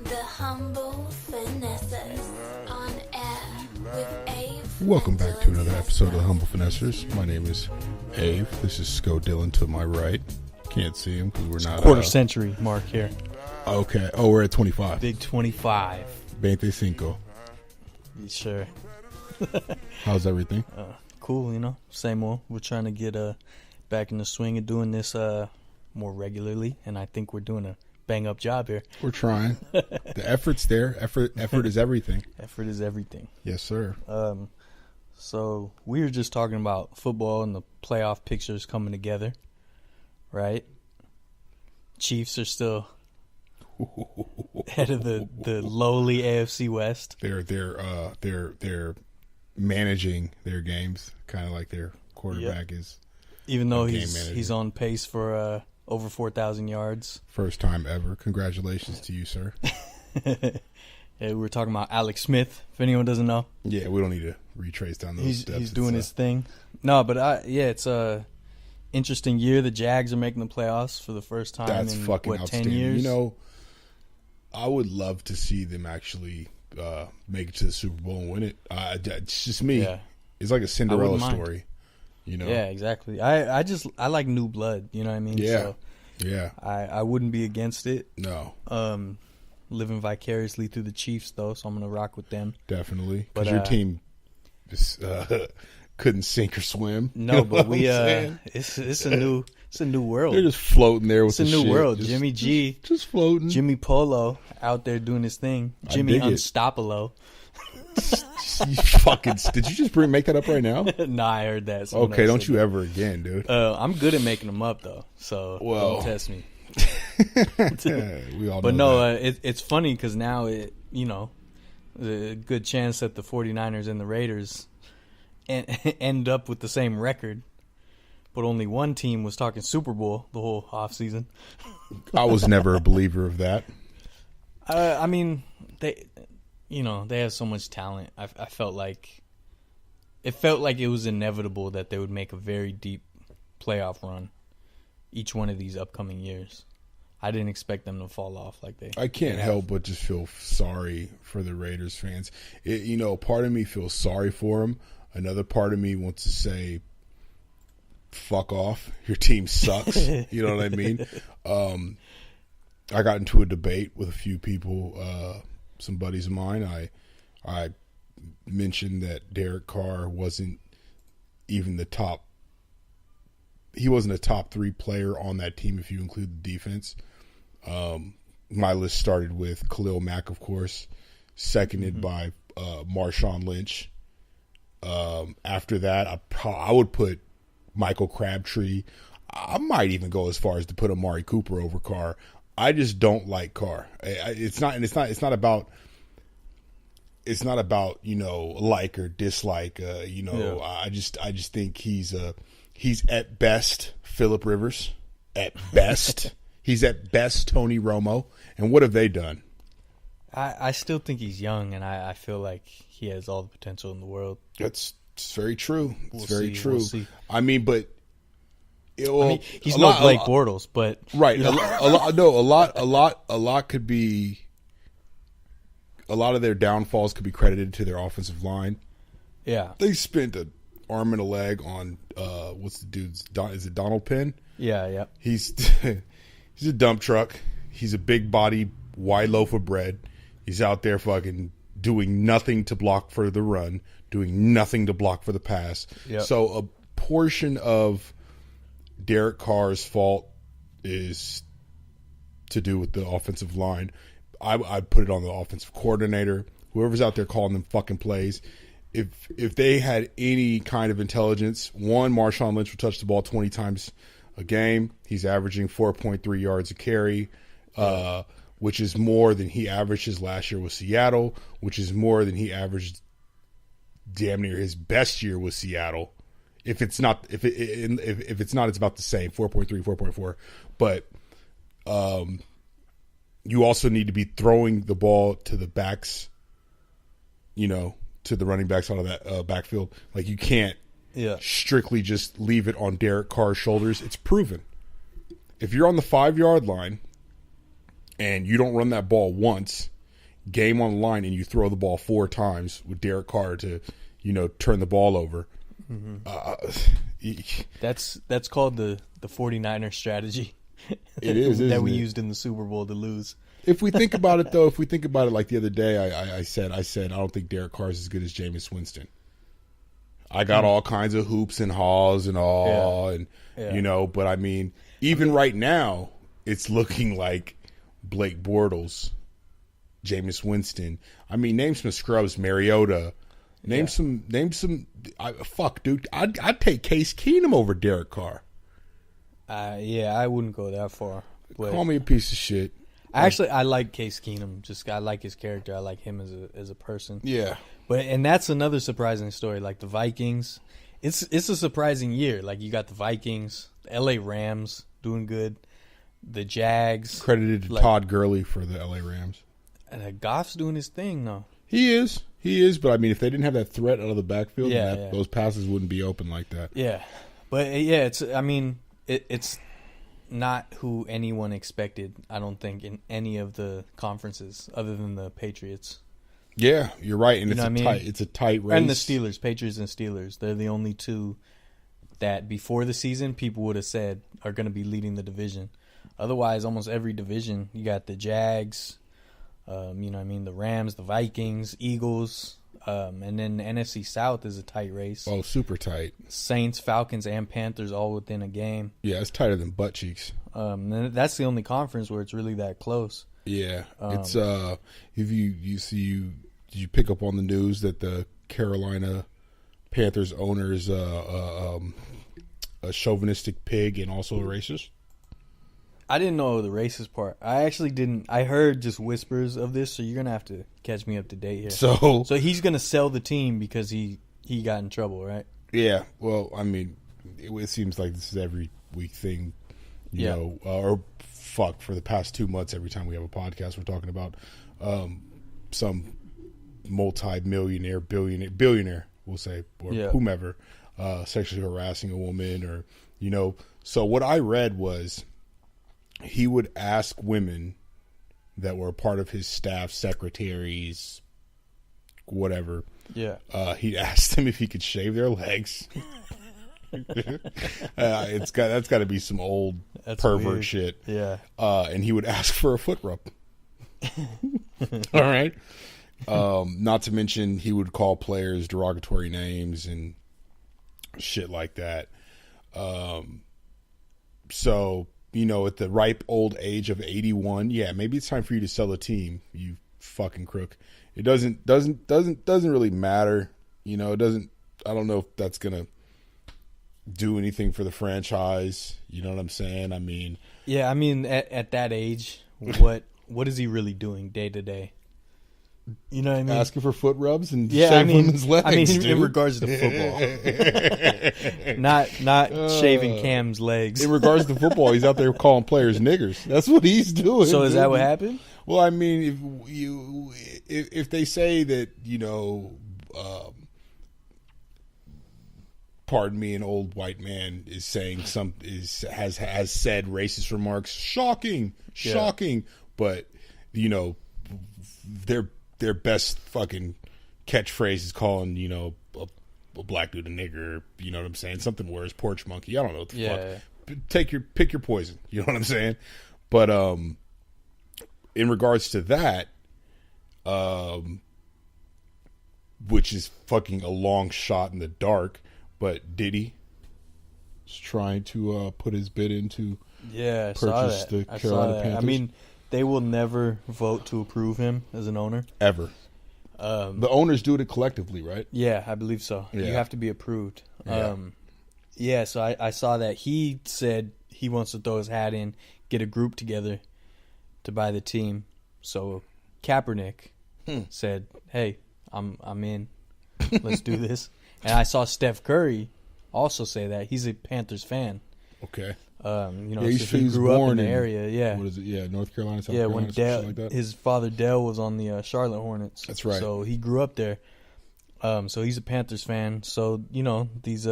The Humble Finessers on air with Ave. Welcome back to another episode of The Humble Finessers. My name is Ave. This is Sco Dillon to my right. Can't see him because we're not... Quarter century mark here. Okay. Oh, we're at 25. Big 25. 25. Sure. How's everything? Cool, you know. Same old. We're trying to get back in the swing of doing this more regularly, and I think we're doing a bang-up job here. We're trying. The effort's there. Effort is everything. Effort is everything. Yes, sir. So we were just talking about football and the playoff pictures coming together, right? Chiefs are still head of the lowly AFC West. They're managing their games, kind of like their quarterback is. Even though he's on pace for over 4,000 yards. First time ever. Congratulations to you, sir. Yeah, we were talking about Alex Smith, if anyone doesn't know. Yeah, we don't need to retrace down those steps. He's doing his thing. No, but it's a interesting year. The Jags are making the playoffs for the first time in, fucking 10 years? You know, I would love to see them actually make it to the Super Bowl and win it. It's just me. Yeah. It's like a Cinderella story. You know? Yeah, exactly. I like new blood. You know what I mean? Yeah. So yeah. I wouldn't be against it. No. Living vicariously through the Chiefs, though, so I'm going to rock with them. Definitely. Because your team couldn't sink or swim. No, you know but it's a new world. They're just floating there with it's the a new shit. world. Jimmy G. Just floating. Jimmy Polo out there doing his thing. Jimmy Unstoppable. You fucking did you just make that up right now? Nah, I heard that. Okay, don't you ever again, dude. I'm good at making them up though, so don't test me. We all know but no, that. it's funny because now a good chance that the 49ers and the Raiders end up with the same record, but only one team was talking Super Bowl the whole offseason. I was never a believer of that. I mean, they have so much talent. I felt like it was inevitable that they would make a very deep playoff run each one of these upcoming years. I didn't expect them to fall off like they. I can't help but just feel sorry for the Raiders fans. Part of me feels sorry for them. Another part of me wants to say, "Fuck off! Your team sucks." You know what I mean? I got into a debate with a few people. Some buddies of mine, I mentioned that Derek Carr wasn't even the top. He wasn't a top 3 player on that team if you include the defense. My list started with Khalil Mack, of course, seconded by Marshawn Lynch. After that, I would put Michael Crabtree. I might even go as far as to put Amari Cooper over Carr. I just don't like Carr. It's not about like or dislike. I just think he's at best Phillip Rivers. At best, he's at best Tony Romo. And what have they done? I still think he's young, and I feel like he has all the potential in the world. It's very true. It's very true. We'll see. I mean, but. He's no Blake Bortles, but right. A lot could be. A lot of their downfalls could be credited to their offensive line. Yeah, they spent an arm and a leg on what's the dude's? Is it Donald Penn? Yeah. He's a dump truck. He's a big body, wide loaf of bread. He's out there fucking doing nothing to block for the run, doing nothing to block for the pass. Yep. So a portion of Derek Carr's fault is to do with the offensive line. I'd put it on the offensive coordinator, whoever's out there calling them fucking plays. If they had any kind of intelligence, Marshawn Lynch would touch the ball 20 times a game. He's averaging 4.3 yards a carry, which is more than he averaged his last year with Seattle, which is more than he averaged damn near his best year with Seattle. If it's not, it's about the same, 4.3, 4.4. But you also need to be throwing the ball to the backs, to the running backs out of that backfield. Like, you can't strictly just leave it on Derek Carr's shoulders. It's proven. If you're on the 5-yard line and you don't run that ball once, game on the line, and you throw the ball 4 times with Derek Carr to, turn the ball over. That's called the 49er strategy. It is that we isn't it? used in the Super Bowl to lose. If we think about it, though, like the other day, I said I don't think Derek Carr is as good as Jameis Winston. I got all kinds of hoops and haws and all, and but I mean, even right now, it's looking like Blake Bortles, Jameis Winston. I mean, name some scrubs, Mariota. Name some. Fuck, dude. I'd take Case Keenum over Derek Carr. I wouldn't go that far. But Call me a piece of shit. I like Case Keenum. I like his character. I like him as a person. Yeah. And that's another surprising story. Like the Vikings, it's a surprising year. Like you got the Vikings, the L.A. Rams doing good, the Jags. Credited to Todd Gurley for the L.A. Rams. And Goff's doing his thing though. He is. But I mean, if they didn't have that threat out of the backfield, those passes wouldn't be open like that. Yeah, but it's. I mean, it's not who anyone expected. I don't think in any of the conferences other than the Patriots. Yeah, you're right, and it's a tight race. And the Steelers, Patriots and Steelers, they're the only two that before the season people would have said are going to be leading the division. Otherwise, almost every division, you got the Jags, the Rams, the Vikings, Eagles, and then the NFC South is a tight race. Oh, super tight. Saints, Falcons, and Panthers all within a game. Yeah, it's tighter than butt cheeks. And that's the only conference where it's really that close. Yeah, it's if did you pick up on the news that the Carolina Panthers owner is a chauvinistic pig and also a racist? I didn't know the racist part. I actually didn't. I heard just whispers of this, so you're gonna have to catch me up to date here. So he's gonna sell the team because he got in trouble, right? Yeah. Well, I mean, it seems like this is every week thing, you know, or for the past 2 months, every time we have a podcast, we're talking about some multi-millionaire, billionaire, we'll say, or whomever, sexually harassing a woman, or So what I read was he would ask women that were a part of his staff, secretaries, whatever. Yeah. He'd ask them if he could shave their legs. That's got to be some old pervert weird shit. Yeah. And he would ask for a foot rub. All right. Not to mention he would call players derogatory names and shit like that. So, at the ripe old age of 81, maybe it's time for you to sell a team, you fucking crook. It doesn't really matter. It doesn't. I don't know if that's gonna do anything for the franchise. You know what I'm saying? I mean, at that age, what is he really doing day to day? You know what I mean? Asking for foot rubs and shaving women's legs. I mean, in regards to football, not shaving Cam's legs. In regards to football, he's out there calling players niggers. That's what he's doing. So is that what happened? Well, I mean, if they say that pardon me, an old white man is saying has said racist remarks, shocking, but their best fucking catchphrase is calling a black dude a nigger. You know what I'm saying? Something worse, porch monkey. I don't know what the fuck. Pick your poison. You know what I'm saying? But in regards to that, which is fucking a long shot in the dark, but Diddy is trying to put his bid into purchase the Carolina Panthers. I mean, they will never vote to approve him as an owner. Ever. The owners do it collectively, right? Yeah, I believe so. Yeah. You have to be approved. Yeah. So I saw that he said he wants to throw his hat in, get a group together to buy the team. So Kaepernick said, "Hey, I'm in. Let's do this." And I saw Steph Curry also say that he's a Panthers fan. Okay. He grew up in the area. Yeah. What is it? Yeah, North Carolina, South Carolina, when like that. His father Dell was on the Charlotte Hornets. That's right. So he grew up there. So he's a Panthers fan. So these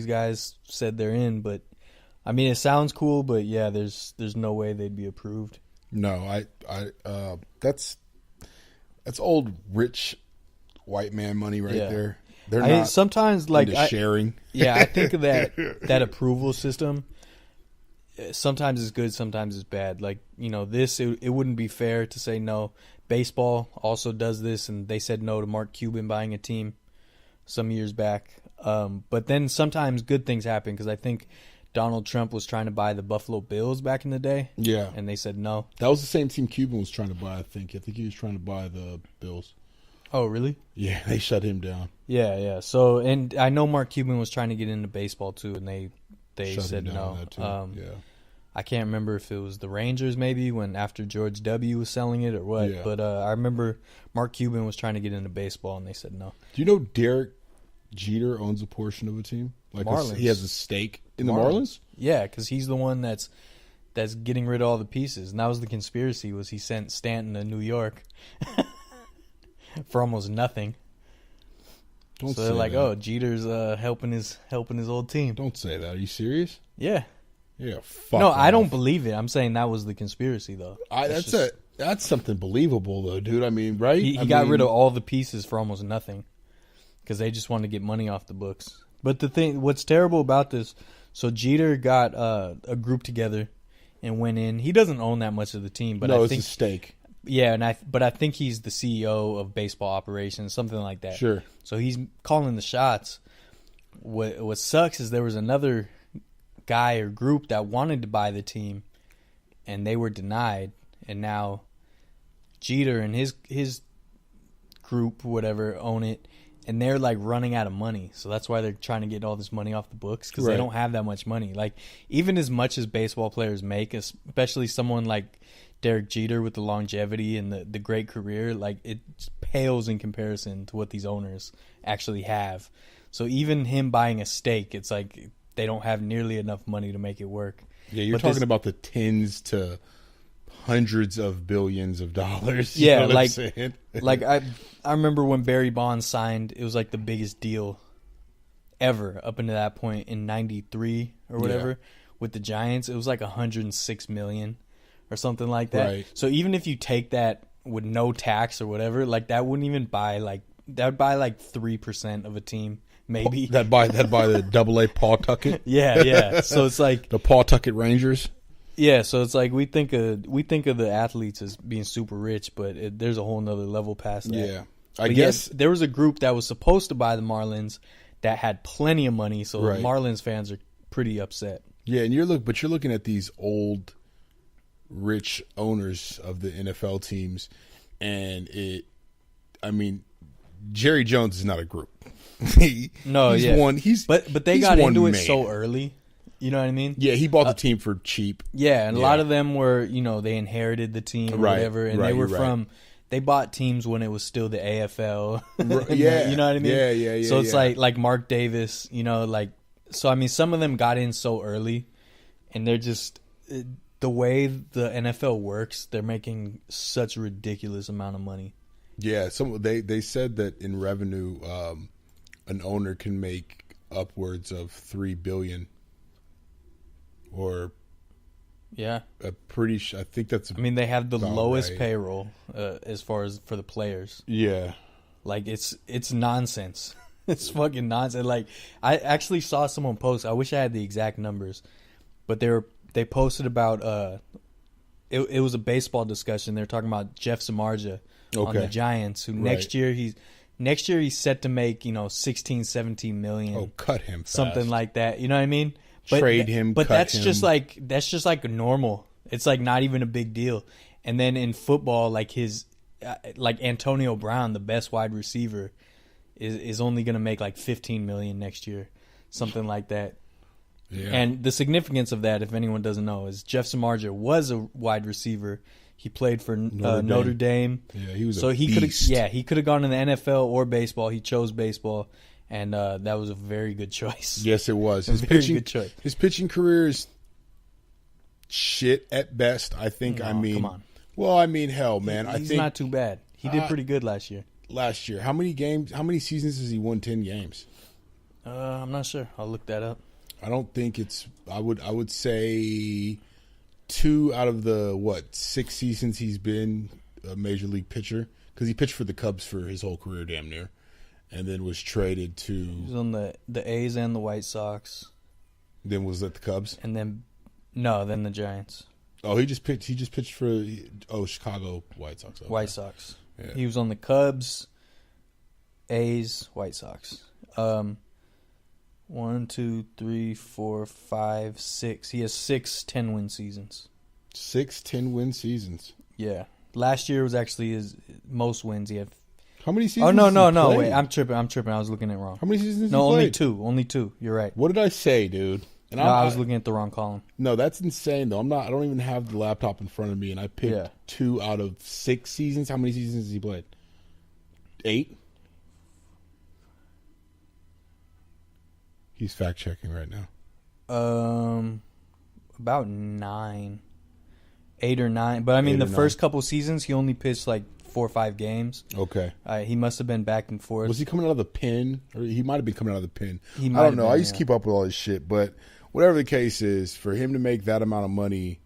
guys said they're in, but I mean it sounds cool, but there's no way they'd be approved. No, that's old rich white man money right there. They're not sometimes like into sharing. Yeah, I think of that approval system. Sometimes it's good, sometimes it's bad. Like, it wouldn't be fair to say no. Baseball also does this, and they said no to Mark Cuban buying a team some years back. But then sometimes good things happen, because I think Donald Trump was trying to buy the Buffalo Bills back in the day. Yeah. And they said no. That was the same team Cuban was trying to buy, I think. I think he was trying to buy the Bills. Oh, really? Yeah, they shut him down. Yeah. So, and I know Mark Cuban was trying to get into baseball too, and they Shut said him down no. on that too. Yeah. I can't remember if it was the Rangers maybe when after George W. was selling it or what. Yeah. But I remember Mark Cuban was trying to get into baseball, and they said no. Do you know Derek Jeter owns a portion of a team? Like Marlins. He has a stake in the Marlins? Yeah, because he's the one that's getting rid of all the pieces. And that was the conspiracy, was he sent Stanton to New York for almost nothing. So they're like, that. oh, Jeter's helping his old team. Don't say that. Are you serious? Yeah. Yeah, fuck No, off. I don't believe it. I'm saying that was the conspiracy, though. That's something believable, though, dude. I mean, right? He got rid of all the pieces for almost nothing because they just wanted to get money off the books. But what's terrible about this, so Jeter got a group together and went in. He doesn't own that much of the team, but I think it's a stake. Yeah, but I think he's the CEO of baseball operations, something like that. Sure. So he's calling the shots. What sucks is there was another guy or group that wanted to buy the team, and they were denied. And now Jeter and his group, whatever, own it, and they're like running out of money. So that's why they're trying to get all this money off the books, because they don't have that much money. Like, even as much as baseball players make, especially someone like Derek Jeter with the longevity and the great career, like, it pales in comparison to what these owners actually have. So even him buying a stake, it's like they don't have nearly enough money to make it work. Yeah, you're talking about the tens to hundreds of billions of dollars. Yeah, you know what I'm saying? like I remember when Barry Bonds signed, it was like the biggest deal ever up until that point in '93 or whatever with the Giants. It was like $106 million or something like that. Right. So even if you take that with no tax or whatever, like that wouldn't even buy like 3% of a team. Maybe that buy the AA Paul Tuckett. Yeah. So it's like the Paul Tuckett Rangers. Yeah, so it's like we think of the athletes as being super rich, but there's a whole nother level past that. Yeah, I guess there was a group that was supposed to buy the Marlins that had plenty of money, so the Marlins fans are pretty upset. Yeah, and you're looking at these old, rich owners of the NFL teams, and Jerry Jones is not a group. But they got into it so early. You know what I mean? Yeah, he bought the team for cheap. Yeah, and a lot of them were, they inherited the team or whatever, and they were they bought teams when it was still the AFL. Yeah. You know what I mean? Yeah. So it's like Mark Davis, some of them got in so early, and they're just, the way the NFL works, they're making such a ridiculous amount of money. Yeah, they said that in revenue, an owner can make upwards of $3 billion. Or, I think that's. They have the lowest payroll as far as for the players. Yeah, like it's nonsense. It's fucking nonsense. Like, I actually saw someone post. I wish I had the exact numbers, but they posted about it was a baseball discussion. They're talking about Jeff Samardzija on the Giants, who next year he's set to make 16, 17 million. Oh, cut him fast. Something like that. You know what I mean? Trade him, but cut that's him. just like normal. It's like not even a big deal. And then in football, like like Antonio Brown, the best wide receiver, is only going to make like 15 million next year, something like that. Yeah. And the significance of that, if anyone doesn't know, is Jeff Samardzija was a wide receiver. He played for Notre Dame. Yeah, he was. So he could have gone in the NFL or baseball. He chose baseball. And that was a very good choice. Yes, it was. Good choice. His pitching career is shit at best. I think. No, come on. Well, hell, man. He's not too bad. He did pretty good last year. How many games? How many seasons has he won? 10 games. I'm not sure. I'll look that up. I don't think it's. I would say 2 out of the 6 seasons he's been a major league pitcher, because he pitched for the Cubs for his whole career, damn near, and then was traded to. He was on the A's and the White Sox. Then was that the Cubs? And then the Giants. Oh, he just pitched for Chicago White Sox. Okay. White Sox. Yeah. He was on the Cubs, A's, White Sox. 1, 2, 3, 4, 5, 6. He has 6 10-win seasons. 6 10-win seasons. Yeah. Last year was actually his most wins. He had. How many seasons? Oh no! Wait, I'm tripping. I was looking at it wrong. How many seasons? No, only 2. Only 2. You're right. What did I say, dude? And I was looking at the wrong column. No, that's insane though. I don't even have the laptop in front of me, and I picked 2 out of 6 seasons. How many seasons has he played? 8. He's fact checking right now. About 9, 8 or 9. But I mean, the first couple seasons, he only pitched like 4 or 5 games. Okay. He must have been back and forth. Was he coming out of the pen, or he might have been coming out of the pen? I don't know. I used to keep up with all this shit, but whatever the case is, for him to make that amount of money,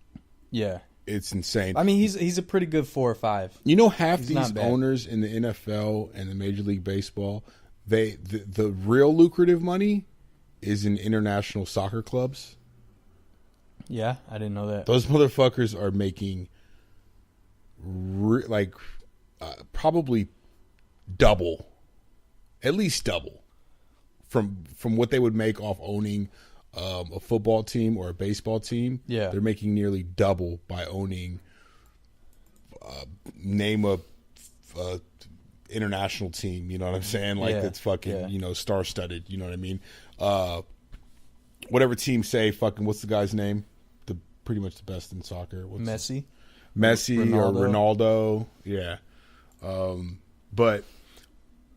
it's insane. I mean, he's a pretty good 4 or 5. You know, half these owners in the NFL and the Major League Baseball, the real lucrative money is in international soccer clubs. Yeah, I didn't know that. Those motherfuckers are making probably double, at least double, from what they would make off owning a football team or a baseball team. Yeah, they're making nearly double by owning name a international team. You know what I'm saying? Like it's fucking star-studded. You know what I mean? Whatever team say fucking what's the guy's name? Pretty much the best in soccer. Messi Ronaldo. Yeah. But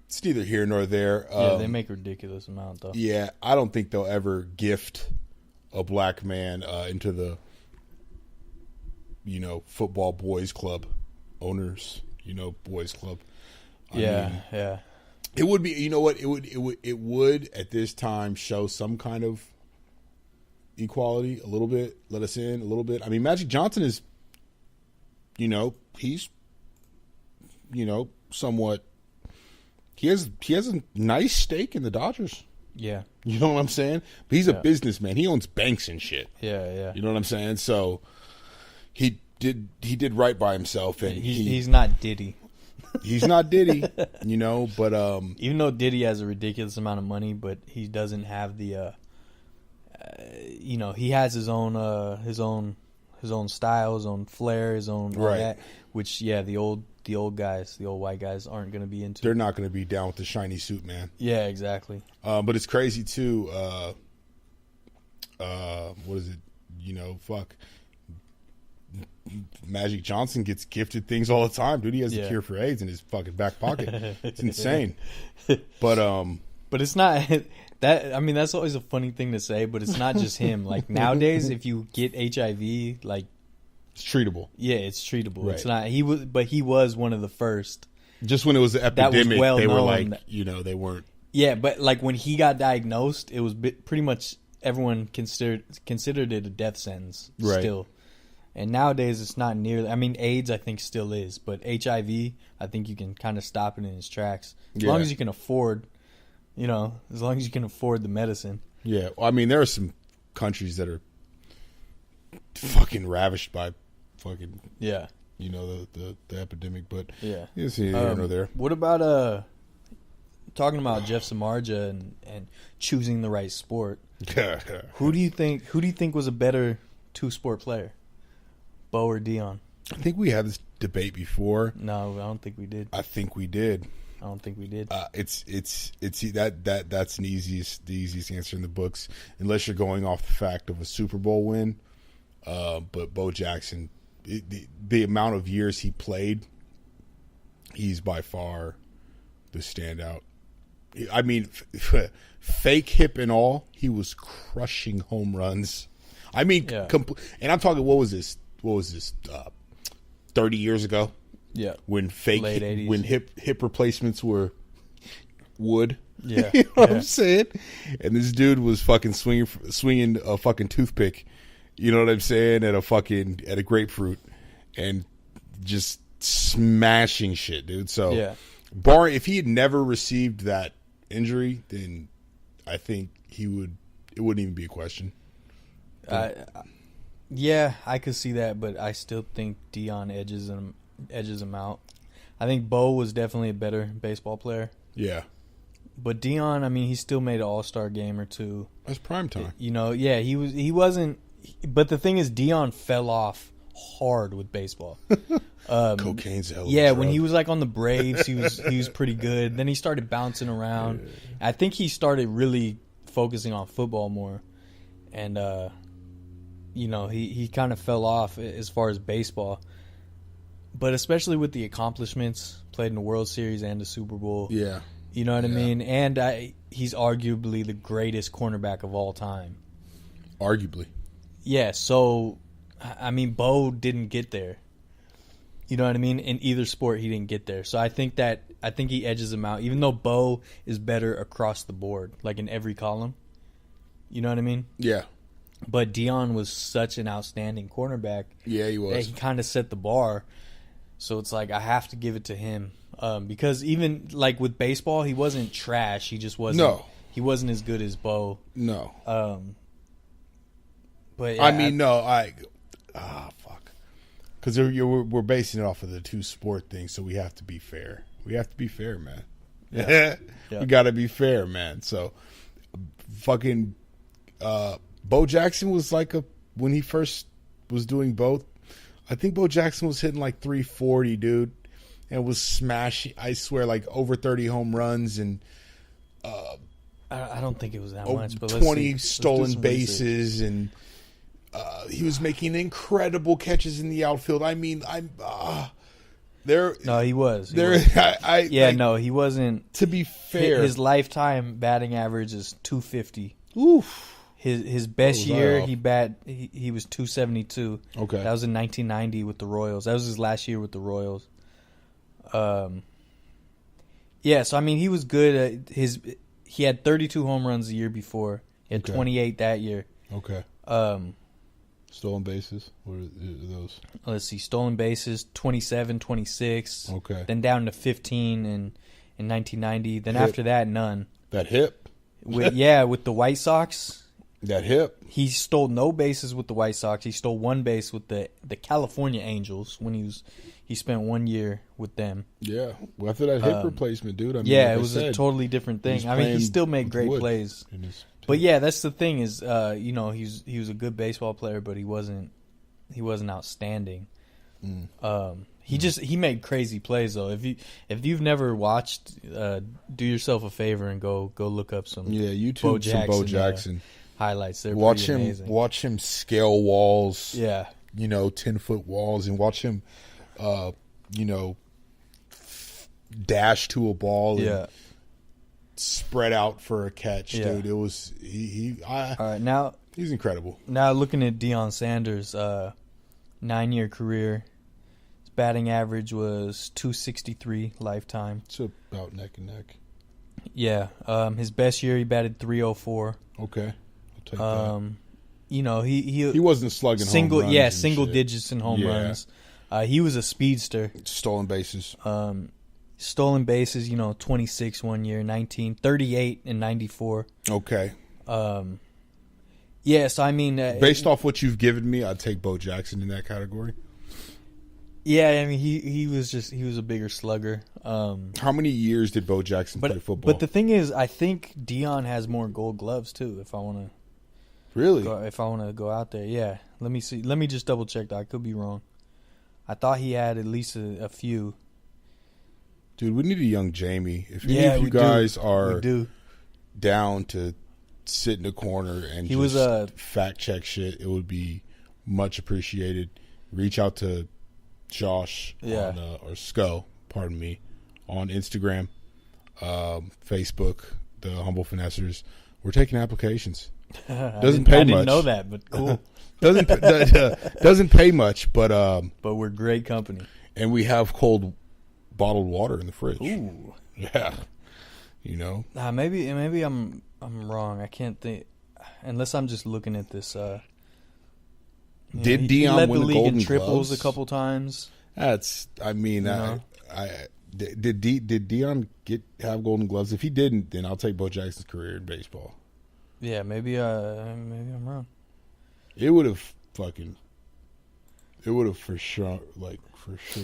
it's neither here nor there. They make a ridiculous amount though. Yeah, I don't think they'll ever gift a black man into the football boys club owners, boys club. I mean, it would be, it would at this time show some kind of equality a little bit, let us in a little bit. I mean, Magic Johnson is, he's, somewhat, he has a nice stake in the Dodgers. Yeah. You know what I'm saying? But he's a businessman. He owns banks and shit. Yeah. You know what I'm saying? So he did right by himself, and he's not Diddy. He's not Diddy, but even though Diddy has a ridiculous amount of money, but he doesn't have the he has his own style, his own flair, his own all that, which the old white guys aren't going to be into. They're not going to be down with the shiny suit, man. Yeah, exactly. But it's crazy too. What is it? Fuck. Magic Johnson gets gifted things all the time, dude. He has a cure for AIDS in his fucking back pocket. It's insane. But it's not that. I mean, that's always a funny thing to say, but it's not just him. Like nowadays, if you get HIV, like it's treatable. Yeah, it's treatable. Right. It's not. He was one of the first. Just when it was an epidemic, they were like, they weren't. Yeah, but like when he got diagnosed, it was pretty much everyone considered it a death sentence. Right. Still. And nowadays, it's not nearly. I mean, AIDS, I think, still is, but HIV, I think you can kind of stop it in its tracks as long as you can afford, as long as you can afford the medicine. Yeah, well, I mean, there are some countries that are fucking ravished by fucking the epidemic, but it's here nor there. What about talking about Jeff Samardzija and choosing the right sport? Who do you think was a better two-sport player? Bo or Dion? I think we had this debate before. No, I don't think we did. I think we did. I don't think we did. It's that's the easiest answer in the books, unless you're going off the fact of a Super Bowl win. But Bo Jackson, the amount of years he played, he's by far the standout. I mean, fake hip and all, he was crushing home runs. I mean, and I'm talking. What was this? 30 years ago? Yeah. When hip replacements were wood. Yeah. You know what I'm saying? And this dude was fucking swinging a fucking toothpick you know what I'm saying, at a grapefruit, and just smashing shit, dude. So, Yeah. if he had never received that injury, then I think it wouldn't even be a question. Yeah, I could see that, but I still think Dion edges him out. I think Bo was definitely a better baseball player. Yeah. But Dion, I mean, he still made an all-star game or two. That's prime time. You know, yeah, he wasn't. But the thing is, Dion fell off hard with baseball. Cocaine's a hell of a Yeah, drug. when he was like on the Braves, he was pretty good. Then he started bouncing around. Yeah. I think he started really focusing on football more, and you know, he kind of fell off as far as baseball. But especially with the accomplishments, played in the World Series and the Super Bowl. Yeah. You know what I mean? And he's arguably the greatest cornerback of all time. Arguably. Yeah, so, I mean, Bo didn't get there. You know what I mean? In either sport, he didn't get there. So I think he edges him out, even though Bo is better across the board, like in every column. You know what I mean? Yeah. But Dion was such an outstanding cornerback. Yeah, he was. He kind of set the bar. So it's like I have to give it to him. Because even like with baseball, he wasn't trash. He just wasn't. No. He wasn't as good as Bo. No. But yeah, I mean, fuck. Because we're basing it off of the two sport thing, so we have to be fair. We have to be fair, man. Yeah. We got to be fair, man. So, fucking, Bo Jackson was like when he first was doing both. I think Bo Jackson was hitting like 340, dude. And was smashing, I swear, like over 30 home runs and I don't think it was that much, but 20 stolen bases, and he was making incredible catches in the outfield. I mean, there. No, he was. He wasn't. To be fair, his lifetime batting average is 250. Oof. His best year, he was 272. Okay, that was in 1990 with the Royals. That was his last year with the Royals. Yeah, so I mean, he was good. He had 32 home runs the year before. He had 28 that year. Okay. Stolen bases. What are those? Let's see. Stolen bases, 27, 26. Okay. Then down to 15 in 1990. Then after that, none. That hip. With the White Sox. That hip. He stole no bases with the White Sox. He stole one base with the California Angels when he spent 1 year with them. Yeah. Well, after that hip replacement, dude. I mean, it was a totally different thing. I mean, he still made great plays. But yeah, that's the thing is, you know, he was a good baseball player, but he wasn't outstanding. He made crazy plays though. If you've never watched, do yourself a favor and go look up some YouTube Bo Jackson highlights. They're watch pretty him amazing. Watch him scale walls. Yeah, you know, 10-foot walls, and watch him, you know, dash to a ball. And spread out for a catch, dude. It was all right, now he's incredible. Now looking at Deion Sanders' 9-year career, his batting average was 263 lifetime. It's about neck and neck. Yeah, his best year he batted 304. Okay, I'll take that. You know, he wasn't slugging home runs. Single digits in home runs. He was a speedster. Stolen bases. Stolen bases, you know, 26 1 year, 19, 38 and 94. Okay. Yes, I mean, based off what you've given me, I'd take Bo Jackson in that category. Yeah, I mean, he was a bigger slugger. How many years did Bo Jackson play football? But the thing is, I think Dion has more Gold Gloves too. If I want to, really, if I want to go out there, yeah. Let me see. Let me just double check that. I could be wrong. I thought he had at least a few. Dude, we need a young Jamie. If any of you guys are down to sit in the corner and fact check shit, it would be much appreciated. Reach out to Josh on, or Sco, pardon me, on Instagram, Facebook, the Humble Finessers. We're taking applications. Doesn't pay much. I didn't know that, but cool. Doesn't pay much, but we're great company, and we have cold bottled water in the fridge. Ooh, yeah, you know. Maybe I'm wrong. I can't think unless I'm just looking at this Did he Dion led win the the league Golden in triples Gloves? a couple times? That's. I mean, know? did Dion have Golden Gloves? If he didn't, then I'll take Bo Jackson's career in baseball. Yeah, maybe I'm wrong. It would have for sure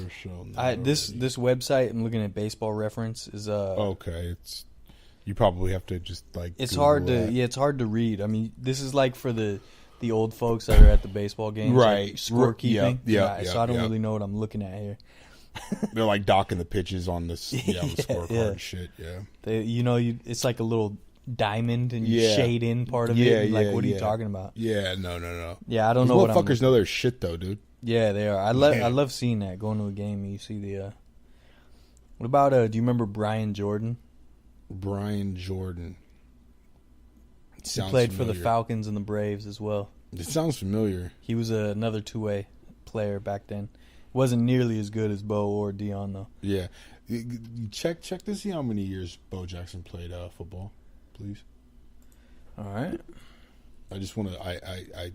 shown. That This already. website, I'm looking at Baseball Reference, is Okay, you probably have to just like. it's Google hard that. to it's hard to read. I mean, this is like for the old folks that are at the baseball games, Right. Like scorekeeping. Yeah, So I don't yeah. really know what I'm looking at here. They're like docking the pitches on this, on the scorecard yeah. and shit. Yeah. It's like a little diamond and you Yeah. shade in part of Yeah, it. Like, yeah, what are you yeah. talking about? Yeah. No. Yeah, I don't These know what I'm. motherfuckers know their shit though, dude. Yeah, they are. I love seeing that, going to a game and you see the. What about do you remember Brian Jordan? Brian Jordan. He Sounds played for the familiar. Falcons and the Braves as well. It sounds familiar. He was another two-way player back then. Wasn't nearly as good as Bo or Dion though. Yeah. You check to see how many years Bo Jackson played football, please. All right. I just want to. I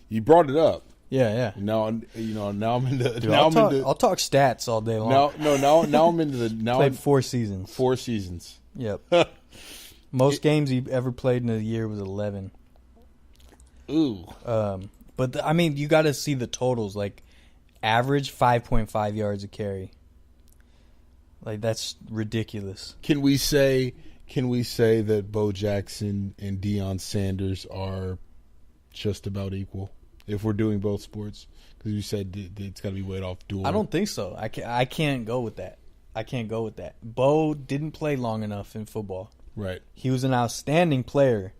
you brought it up. Yeah. Now I'm into. Dude, now I'll I'm into. talk stats all day long. Now I'm into the. Now Played I'm 4 seasons. 4 seasons. Yep. Most games he ever played in a year was 11. Ooh. But I mean, you got to see the totals. Like, average 5.5 yards a carry. Like, that's ridiculous. Can we say that Bo Jackson and Deion Sanders are just about equal if we're doing both sports? Because you said it's got to be weighed off dual. I don't think so. I can't go with that. Bo didn't play long enough in football. Right. He was an outstanding player,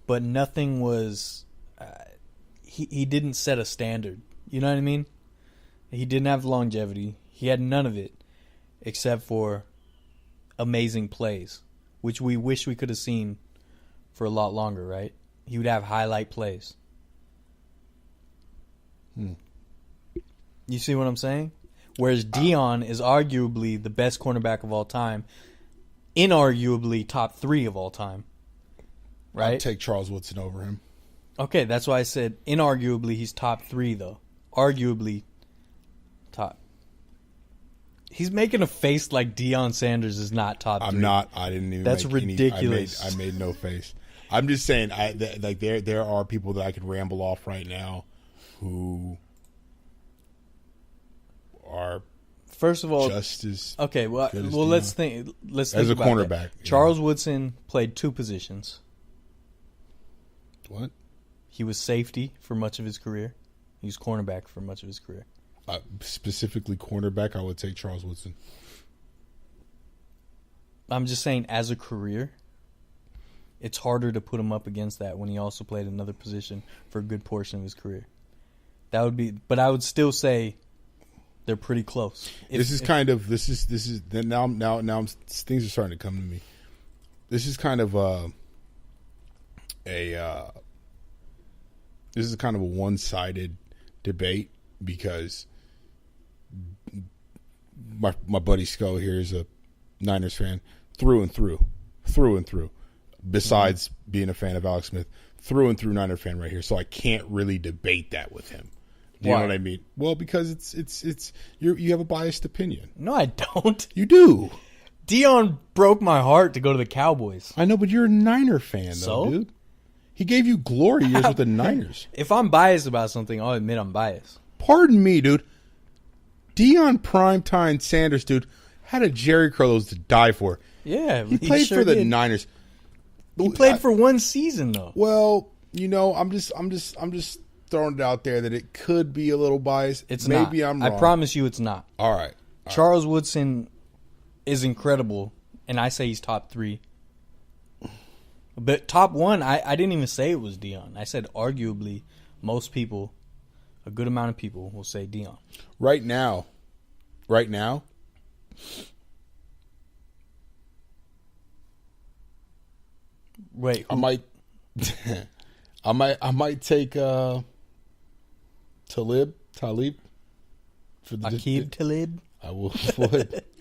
but nothing was. He didn't set a standard. You know what I mean? He didn't have longevity. He had none of it, except for amazing plays, which we wish we could have seen for a lot longer. Right? He would have highlight plays. You see what I'm saying? Whereas Dion is arguably the best cornerback of all time, inarguably top 3 of all time. Right? I'd take Charles Woodson over him. Okay, that's why I said inarguably he's top 3 though. Arguably top. He's making a face like Deion Sanders is not top 3. I'm not. I didn't even. That's make ridiculous. I made no face. I'm just saying. There are people that I could ramble off right now, who are First of all, just as okay. Well, good as let's Deion. think. Let's As think a about cornerback, that. yeah. Charles Woodson played 2 positions. What? He was safety for much of his career. He was cornerback for much of his career. Specifically cornerback, I would take Charles Woodson. I'm just saying, as a career, it's harder to put him up against that when he also played another position for a good portion of his career. That would be, but I would still say they're pretty close. This is now things are starting to come to me. This is kind of this is kind of a one-sided debate because my buddy Sco here is a Niners fan through and through. Besides being a fan of Alex Smith, through and through Niner fan right here. So I can't really debate that with him. Do you know what I mean? Well, because it's you have a biased opinion. No, I don't. You do. Dion broke my heart to go to the Cowboys. I know, but you're a Niner fan, though, So? dude. He gave you glory years with the Niners. If I'm biased about something, I'll admit I'm biased. Pardon me, dude. Deion Primetime Sanders, dude, had a Jerry Curl to die for. Yeah, He played sure for the did. Niners. He played for 1 season though. Well, I'm just throwing it out there that it could be a little biased. It's Maybe not. I'm wrong. I promise you, it's not. All right. Charles Woodson is incredible, and I say he's top 3. But top 1, I didn't even say it was Dion. I said arguably most people, a good amount of people, will say Dion. Right now. Wait, I might take Talib for the Aqib Talib?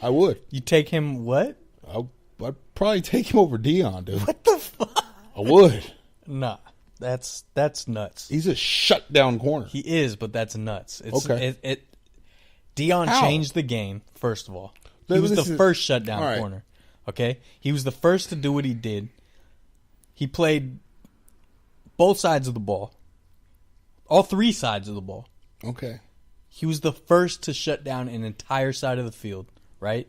I would. You take him what? I'd probably take him over Dion, dude. What the fuck? I would. Nah. That's nuts. He's a shutdown corner. He is, but that's nuts. Okay. Deion How? changed the game, first of all. He was the first shutdown corner. Okay? He was the first to do what he did. He played both sides of the ball. All three sides of the ball. Okay. He was the first to shut down an entire side of the field, right?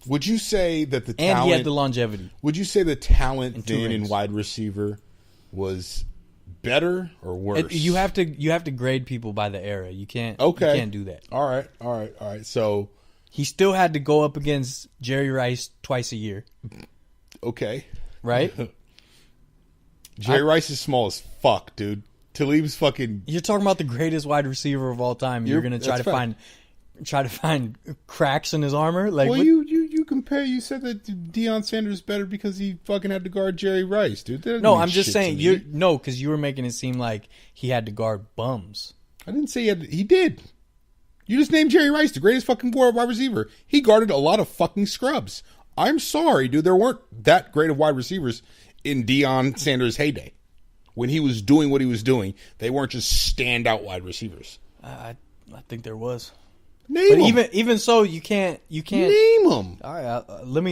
Would you say that the talent... And he had the longevity. Would you say the talent And 2 then in rings. wide receiver was better or worse? You have to grade people by the era. You can't Okay. you can't do that. All right. So, He still had to go up against Jerry Rice twice a year, okay. right? Jerry Rice is small as fuck, dude. Talib's fucking... You're talking about the greatest wide receiver of all time. You're going to try to find cracks in his armor? Like, Well, what- you compare... You said that Deion Sanders is better because he fucking had to guard Jerry Rice, dude. That doesn't No, mean I'm just shit saying to me. because you were making it seem like he had to guard bums. I didn't say he did. You just named Jerry Rice the greatest fucking wide receiver. He guarded a lot of fucking scrubs. I'm sorry, dude. There weren't that great of wide receivers in Deion Sanders' heyday. When he was doing what he was doing, they weren't just standout wide receivers. I think there was. Name But them. even so, you can't. Name them. All right, let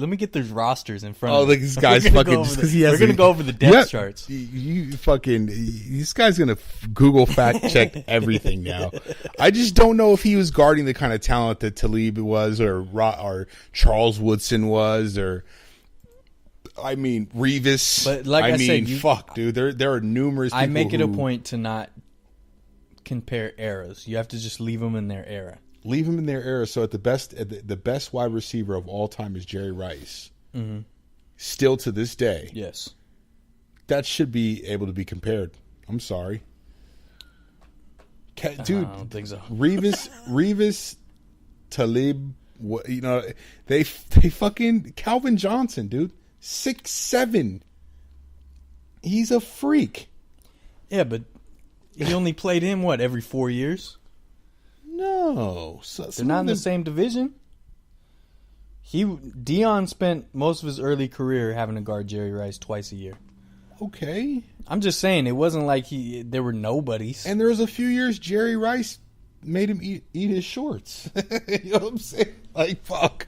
me get these rosters in front Oh, of me. look, this guy's We're gonna fucking go just over because the- he has. We're gonna go over the depth charts. You fucking. This guy's gonna Google fact check everything now. I just don't know if he was guarding the kind of talent that Talib was, or Charles Woodson was, or. I mean, Revis. But like I said, fuck, dude. There are numerous. I people make it a who point to not compare eras. You have to just leave them in their era. leave him in their era. So at the best wide receiver of all time is Jerry Rice. Mm-hmm. Still to this day, Yes. that should be able to be compared. I'm sorry, dude. I don't think so. Revis, Talib. They fucking Calvin Johnson, dude. 6'7". He's a freak. Yeah, but he only played him every 4 years. No, They're not in the same division. Deion spent most of his early career having to guard Jerry Rice twice a year. Okay. I'm just saying it wasn't like there were nobodies. And there was a few years Jerry Rice made him eat his shorts. You know what I'm saying? Like, fuck.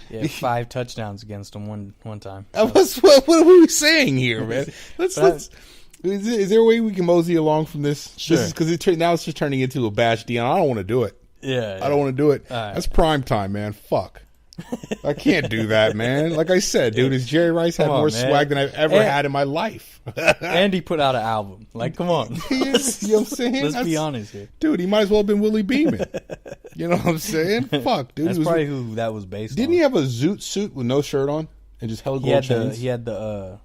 Yeah, 5 touchdowns against him one time. What are we saying here, man? Let's. Is there a way we can mosey along from this? Sure. Because now it's just turning into a bash, Deion. I don't want to do it. Yeah, I don't want to do it. All right. That's prime time, man. Fuck. I can't do that, man. Like I said, dude, is Jerry Rice had Come on, more man. swag than I've ever had in my life. And he put out an album. Like, come on. You know what I'm saying? Let's be honest here. Dude, he might as well have been Willie Beeman. You know what I'm saying? Fuck, dude. That's probably who that was based on. Didn't he have a zoot suit with no shirt on and just hella gold chains? He had the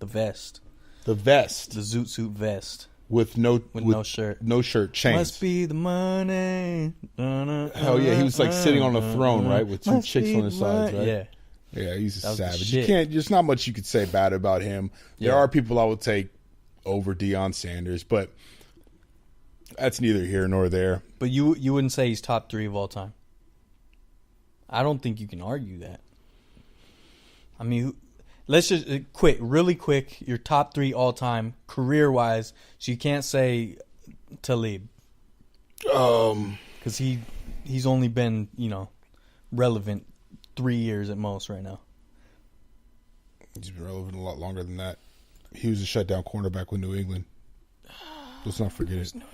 vest. The vest The zoot suit vest. with no shirt. no shirt, chains. Must be the money. Hell yeah, he was like sitting on a throne, right, with 2 Must chicks be on his the sides, money. right? Yeah, he's a was the savage. You shit. can't. There's not much you could say bad about him. There Yeah. are people I would take over Deion Sanders, but that's neither here nor there. But you wouldn't say he's top 3 of all time. I don't think you can argue that. I mean, let's just really quick. Your top 3 all time career wise. So you can't say Talib because he's only been relevant 3 years at most right now. He's been relevant a lot longer than that. He was a shutdown cornerback with New England. Let's not forget it. New England.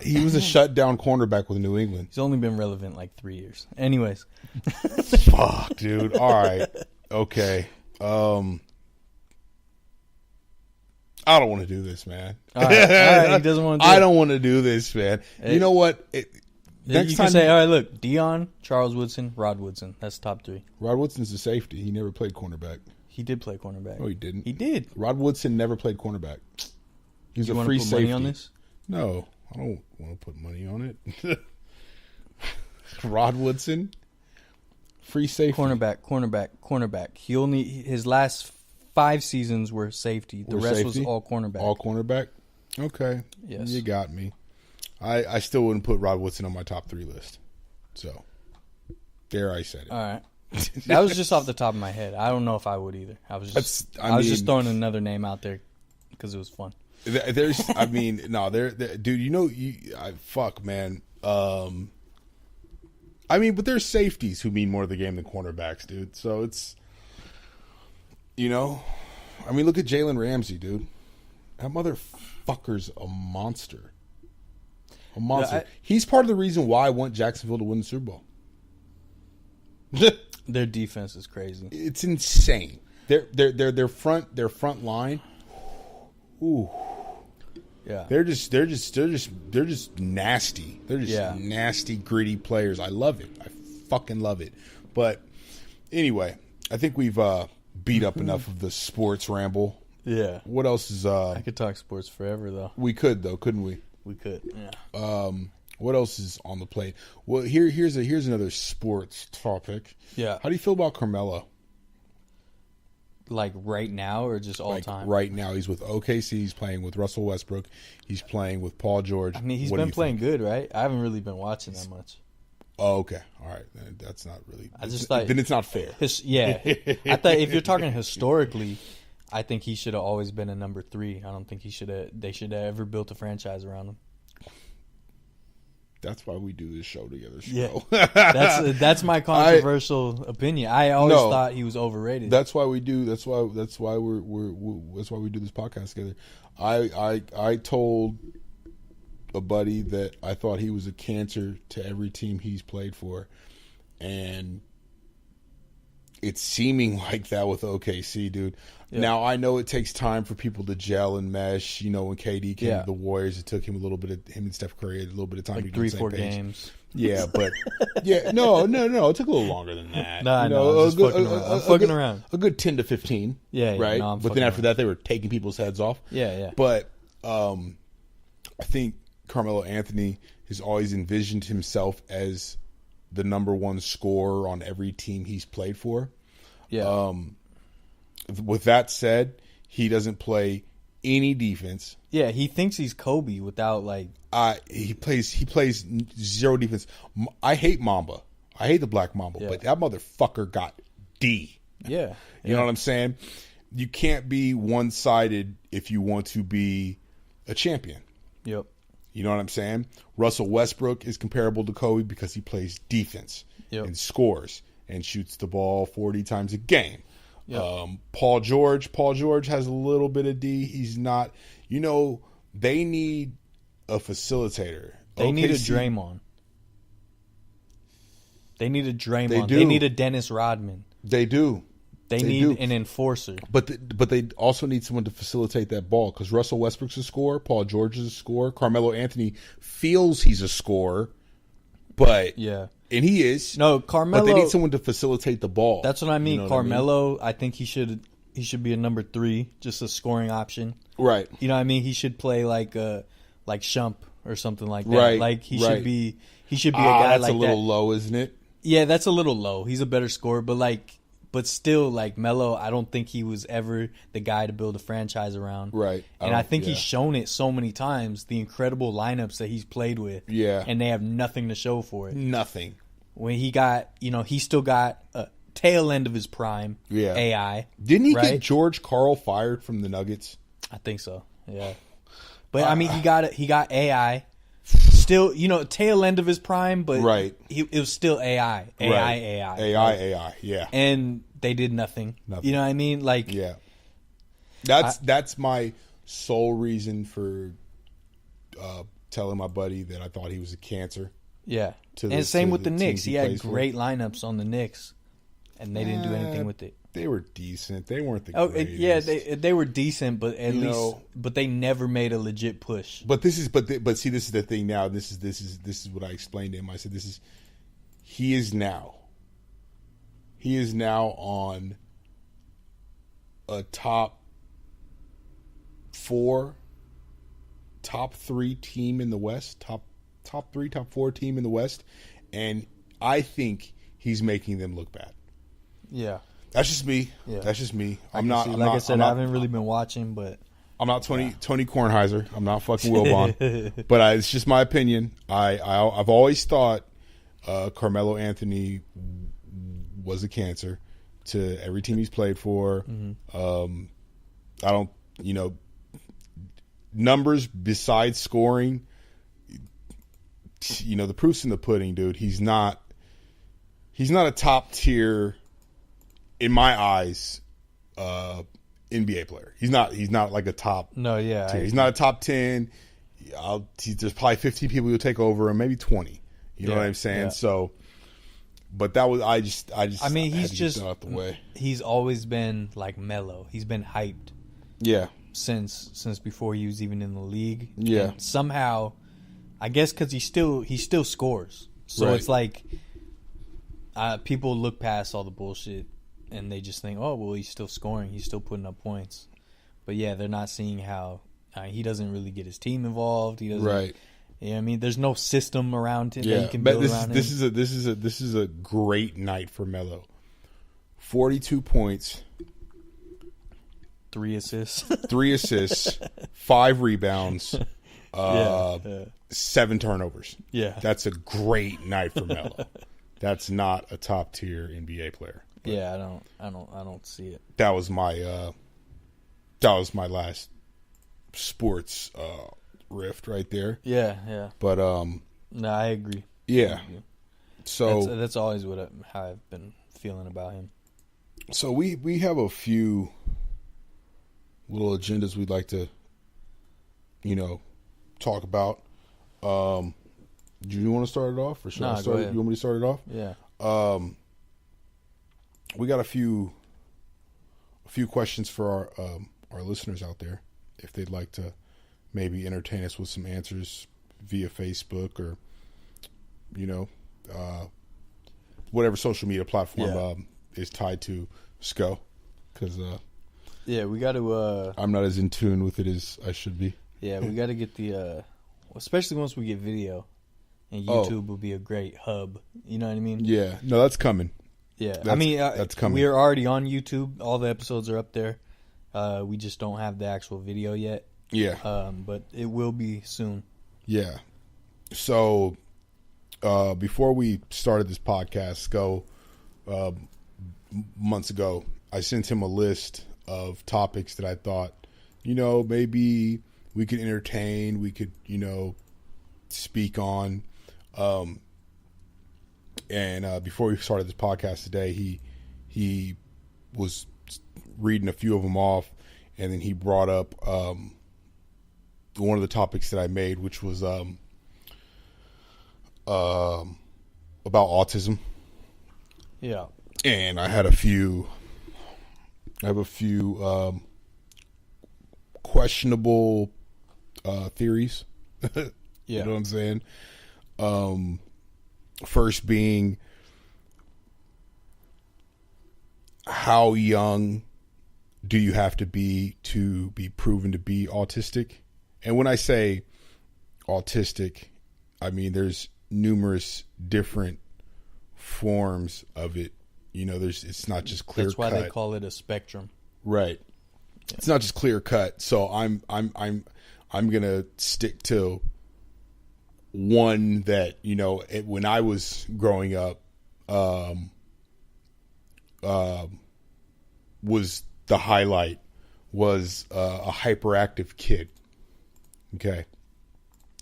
He was a shutdown cornerback with New England. He's only been relevant like 3 years. Anyways, Fuck, dude. All right. Okay. I don't want to do this, man. all right, he doesn't want to. I don't want to do this, man. You know what? Next You time, can say, all right, look, Deion, Charles Woodson, Rod Woodson. That's top 3. Rod Woodson's a safety. He never played cornerback. He did play cornerback. No, he didn't. He did. Rod Woodson never played cornerback. He was You a want free to put safety. money on this? No, I don't want to put money on it. Rod Woodson, free safety. Cornerback. His last 5 seasons were safety. The rest was all cornerback. All cornerback. Okay. Yes. You got me. I still wouldn't put Rod Woodson on my top 3 list. So, there I said it. All right. That was just off the top of my head. I don't know if I would either. I was just I just throwing another name out there. because it was fun. There's, I mean, no, dude. You know, fuck, man. I mean, but there's safeties who mean more to the game than cornerbacks, dude. So it's, you know, I mean, look at Jalen Ramsey, dude. That motherfucker's a monster. A monster. Yeah, He's part of the reason why I want Jacksonville to win the Super Bowl. Their defense is crazy. It's insane. Their front line. Ooh. Yeah. They're just nasty. They're just nasty, gritty players. I love it. I fucking love it. But anyway, I think we've beat up enough of the sports ramble. Yeah. What else is I could talk sports forever though. We could though, couldn't we? We could. Yeah. What else is on the plate? Well, here's another sports topic. Yeah. How do you feel about Carmelo? Like right now or just all Like time? right now, he's with OKC. He's playing with Russell Westbrook. He's playing with Paul George. I mean, he's What do been you playing think? good, right? I haven't really been watching that much. Oh, okay. All right. That's not really. I just thought then it's not fair. I thought if you're talking historically, I think he should have always been a number 3. I don't think they should have ever built a franchise around him. That's why we do this show together. Yeah, that's my controversial opinion. I always thought he was overrated. That's why we do. That's why we do this podcast together. I told a buddy that I thought he was a cancer to every team he's played for, and it's seeming like that with OKC, dude. Yeah. Now, I know it takes time for people to gel and mesh. You know, when KD came to the Warriors, it took him him and Steph Curry a little bit of time like to get 3-4 games. Yeah, but no, it took a little longer than that. I'm fucking around. A good 10 to 15. Yeah, right. No, but then after that, they were taking people's heads off. Yeah. But I think Carmelo Anthony has always envisioned himself as the number one scorer on every team he's played for. Yeah. With that said, he doesn't play any defense. Yeah, he thinks he's Kobe without like. He plays zero defense. I hate Mamba. I hate the Black Mamba, but that motherfucker got D. Yeah. You know what I'm saying? You can't be one-sided if you want to be a champion. Yep. You know what I'm saying? Russell Westbrook is comparable to Kobe because he plays defense and scores and shoots the ball 40 times a game. Yep. Paul George has a little bit of D. He's not, they need a facilitator. They need a Draymond. They need a Draymond. They need a Dennis Rodman. They do. They need an enforcer. But they also need someone to facilitate that ball because Russell Westbrook's a scorer. Paul George is a scorer. Carmelo Anthony feels he's a scorer. But and he is. No, Carmelo. But they need someone to facilitate the ball. That's what I mean. You know Carmelo, I think he should be a number 3, just a scoring option. Right. You know what I mean? He should play like Shump or something like that. Right. Like he should be a guy like that. That's a little low, isn't it? Yeah, that's a little low. He's a better scorer, but still, like Melo, I don't think he was ever the guy to build a franchise around. Right. And I think he's shown it so many times, the incredible lineups that he's played with. Yeah. And they have nothing to show for it. Nothing. When he got, he still got a tail end of his prime. Yeah. AI. Didn't he get George Karl fired from the Nuggets? I think so. Yeah. But I mean, he got AI. Still, tail end of his prime, but it was still AI. AI, yeah. And they did nothing. You know what I mean? Like, yeah. That's my sole reason for telling my buddy that I thought he was a cancer. Yeah. And same with the Knicks. He had great lineups on the Knicks, and they didn't do anything with it. They were decent. They weren't the greatest. Yeah, they were decent, but at least, but they never made a legit push. But see, this is the thing now. This is what I explained to him. I said, he is now on a top 4, top 3 team in the West, top 3, top 4 team in the West, and I think he's making them look bad. Yeah. That's just me. Yeah. That's just me. I haven't really been watching, but I'm not Tony Kornheiser. I'm not fucking Wilbon. But it's just my opinion. I've always thought Carmelo Anthony was a cancer to every team he's played for. Mm-hmm. I don't, numbers besides scoring, you know, the proof's in the pudding, dude. He's not a top tier, in my eyes, NBA player. He's not like a top. No, yeah. tier. He's not a top 10. There's probably 15 people who'll take over him, maybe 20. You know what I'm saying? Yeah. So, but that was I just. I mean, he's just out the way. He's always been like mellow. He's been hyped. Yeah. Since before he was even in the league. Yeah. And somehow, I guess because he still scores. So Right. it's like people look past all the bullshit and they just think, oh well, he's still scoring. He's still putting up points. But yeah, they're not seeing how he doesn't really get his team involved. He doesn't. Right. Yeah, I mean, there's no system around him that Yeah, you can but build around him. this is a great night for Melo. 42 points, 3 assists. 3 assists, 5 rebounds, Yeah. 7 turnovers. Yeah. That's a great night for Melo. That's not a top tier NBA player. Yeah, I don't see it. That was my last sports rift right there. Yeah. But No, I agree. yeah. So That's always how I've been feeling about him. So we have a few little agendas we'd like to, you know, talk about. Do you want to start it off, or should I Nah, start? go ahead. You want me to start it off? Yeah. We got a few questions for our listeners out there, if they'd like to maybe entertain us with some answers via Facebook or, you know, whatever social media platform is tied to SCO, because Yeah, we got to. I'm not as in tune with it as I should be. Yeah, we got to get the. Especially once we get video, and Oh. YouTube will be a great hub. You know what I mean? Yeah, no, that's coming. Yeah, That's- that's coming. We are already on YouTube. All the episodes are up there. We just don't have the actual video yet. Yeah, But it will be soon. yeah. So before we started this podcast, SCO, months ago, I sent him a list of topics that I thought, you know, maybe we could entertain, we could, you know, speak on. And before we started this podcast today, he was reading a few of them off, and then he brought up one of the topics that I made, which was about autism. Yeah. And I have a few questionable theories. Yeah. You know what I'm saying? First being, how young do you have to be proven to be autistic? And when I say autistic, I mean there's numerous different forms of it. You know, it's not just clear cut. That's why they call it a spectrum. Right. Yeah. It's not just clear cut. So I'm gonna stick to one that, you know, when I was growing up, was the highlight was a hyperactive kid. Okay.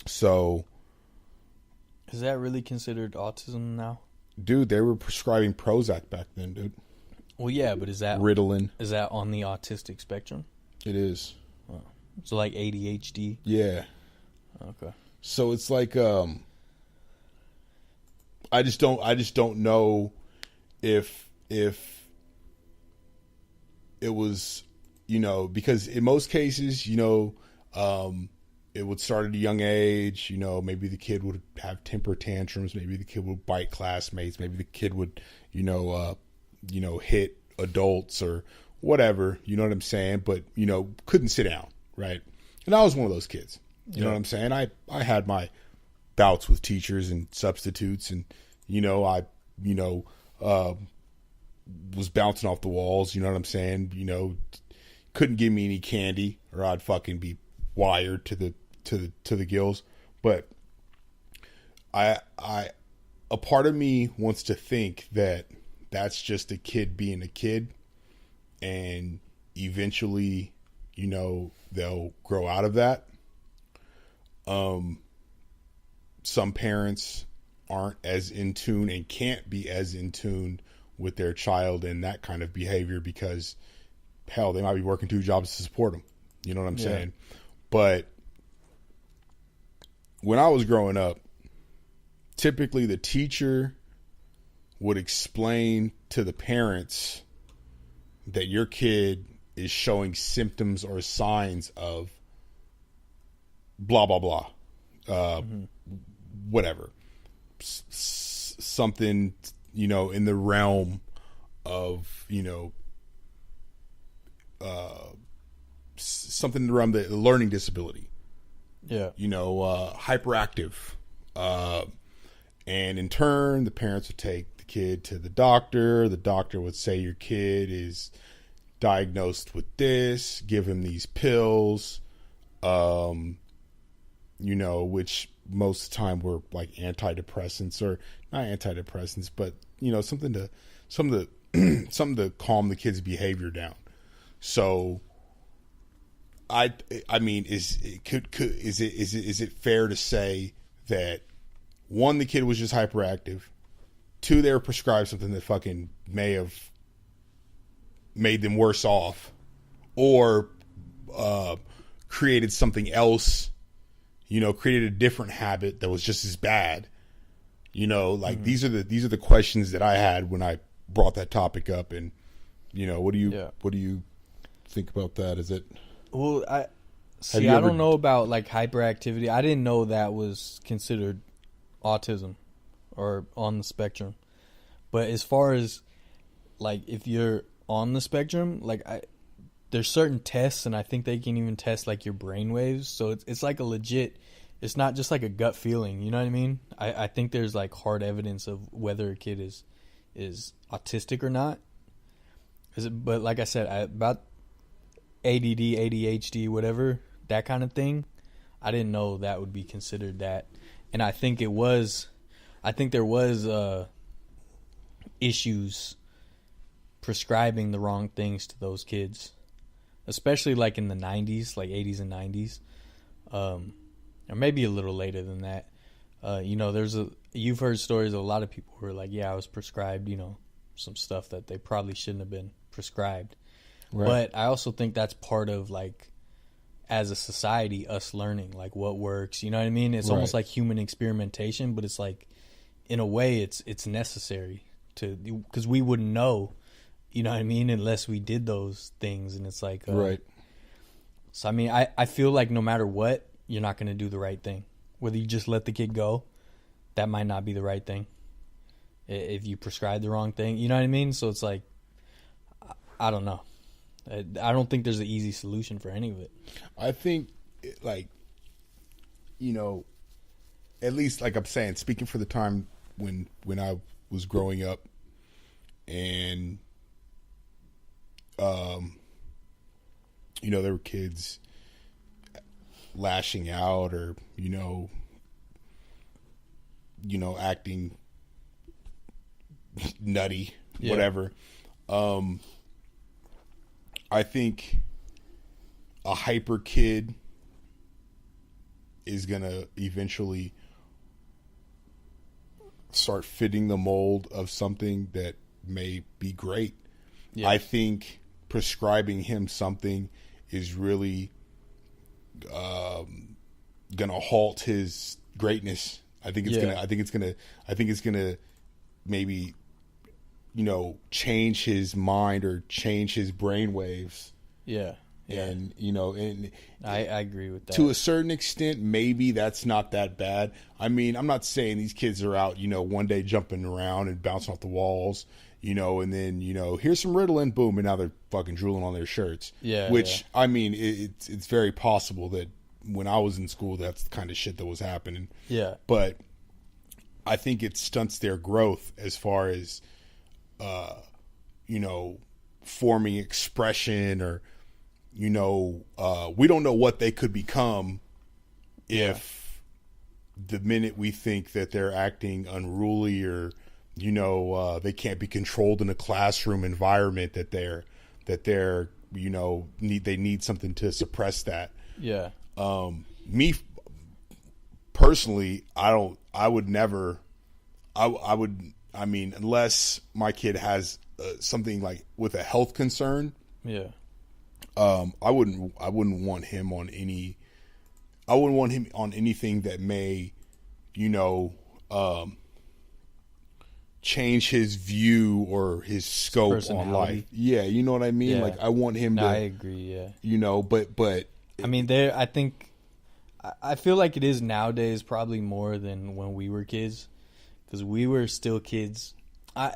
So, is that really considered autism now? Dude, they were prescribing Prozac back then, dude. Well, yeah, but is that Ritalin? Is that on the autistic spectrum? It is. Oh. So like ADHD? Yeah. Okay. So it's like I just don't know if it was, you know, because in most cases, you know, it would start at a young age. You know, maybe the kid would have temper tantrums. Maybe the kid would bite classmates. Maybe the kid would, hit adults or whatever. You know what I'm saying? But, you know, couldn't sit down, right? And I was one of those kids. You know what I'm saying? I had my bouts with teachers and substitutes, and, you know, was bouncing off the walls. You know what I'm saying? You know, couldn't give me any candy or I'd fucking be wired to the gills. But a part of me wants to think that that's just a kid being a kid, and eventually, you know, they'll grow out of that. Some parents aren't as in tune and can't be as in tune with their child and that kind of behavior because, hell, they might be working 2 jobs to support them. You know what I'm saying? But when I was growing up, typically the teacher would explain to the parents that your kid is showing symptoms or signs of blah, blah, blah. Whatever. Something, in the realm of, something around the learning disability. Yeah. Hyperactive. And in turn, the parents would take the kid to the doctor. The doctor would say your kid is diagnosed with this, give him these pills, which most of the time were like antidepressants, or not antidepressants, but something to calm the kid's behavior down. So I mean, is it fair to say that, one, the kid was just hyperactive, 2, they were prescribed something that fucking may have made them worse off, or created something else, created a different habit that was just as bad. These are the questions that I had when I brought that topic up. And what do you think about that? Is it? Well, I don't know about like hyperactivity. I didn't know that was considered autism or on the spectrum. But as far as like if you're on the spectrum, like there's certain tests, and I think they can even test like your brain waves. So it's like a legit. It's not just like a gut feeling. You know what I mean? I think there's like hard evidence of whether a kid is autistic or not. But like I said, about ADD, ADHD, whatever, that kind of thing, I didn't know that would be considered that. And I think there was issues prescribing the wrong things to those kids, especially like in the 90s, like 80s and 90s, or maybe a little later than that. You've heard stories of a lot of people who are like, yeah, I was prescribed, some stuff that they probably shouldn't have been prescribed. Right. But I also think that's part of like, as a society, us learning like what works. You know what I mean? It's almost like human experimentation, but it's like, in a way, it's necessary because we wouldn't know, you know what I mean, unless we did those things. And it's like, right. So I mean, I feel like no matter what, you're not going to do the right thing. Whether you just let the kid go, that might not be the right thing. If you prescribe the wrong thing, you know what I mean? So it's like, I don't know. I don't think there's an easy solution for any of it. I think, like, at least, like I'm saying, speaking for the time when I was growing up, and, there were kids lashing out or, acting nutty, whatever. I think a hyper kid is going to eventually start fitting the mold of something that may be great. Yeah. I think prescribing him something is really going to halt his greatness. I think it's going to maybe change his mind or change his brain waves. Yeah. And, and I agree with that. To a certain extent, maybe that's not that bad. I mean, I'm not saying these kids are out, one day jumping around and bouncing off the walls, and then, here's some Ritalin, boom, and now they're fucking drooling on their shirts. Yeah. Which, I mean, it's very possible that when I was in school, that's the kind of shit that was happening. Yeah. But I think it stunts their growth as far as, forming expression, or, we don't know what they could become if the minute we think that they're acting unruly or, they can't be controlled in a classroom environment, that they're, they need something to suppress that. Yeah. Me, personally, I would never. I mean, unless my kid has something like with a health concern. Yeah. I wouldn't want him on any. I wouldn't want him on anything that may, change his view or his scope on life. Yeah, you know what I mean? Yeah. Like, I want him to. I agree, yeah. But. I mean, I feel like it is nowadays probably more than when we were kids. Because we were still kids. I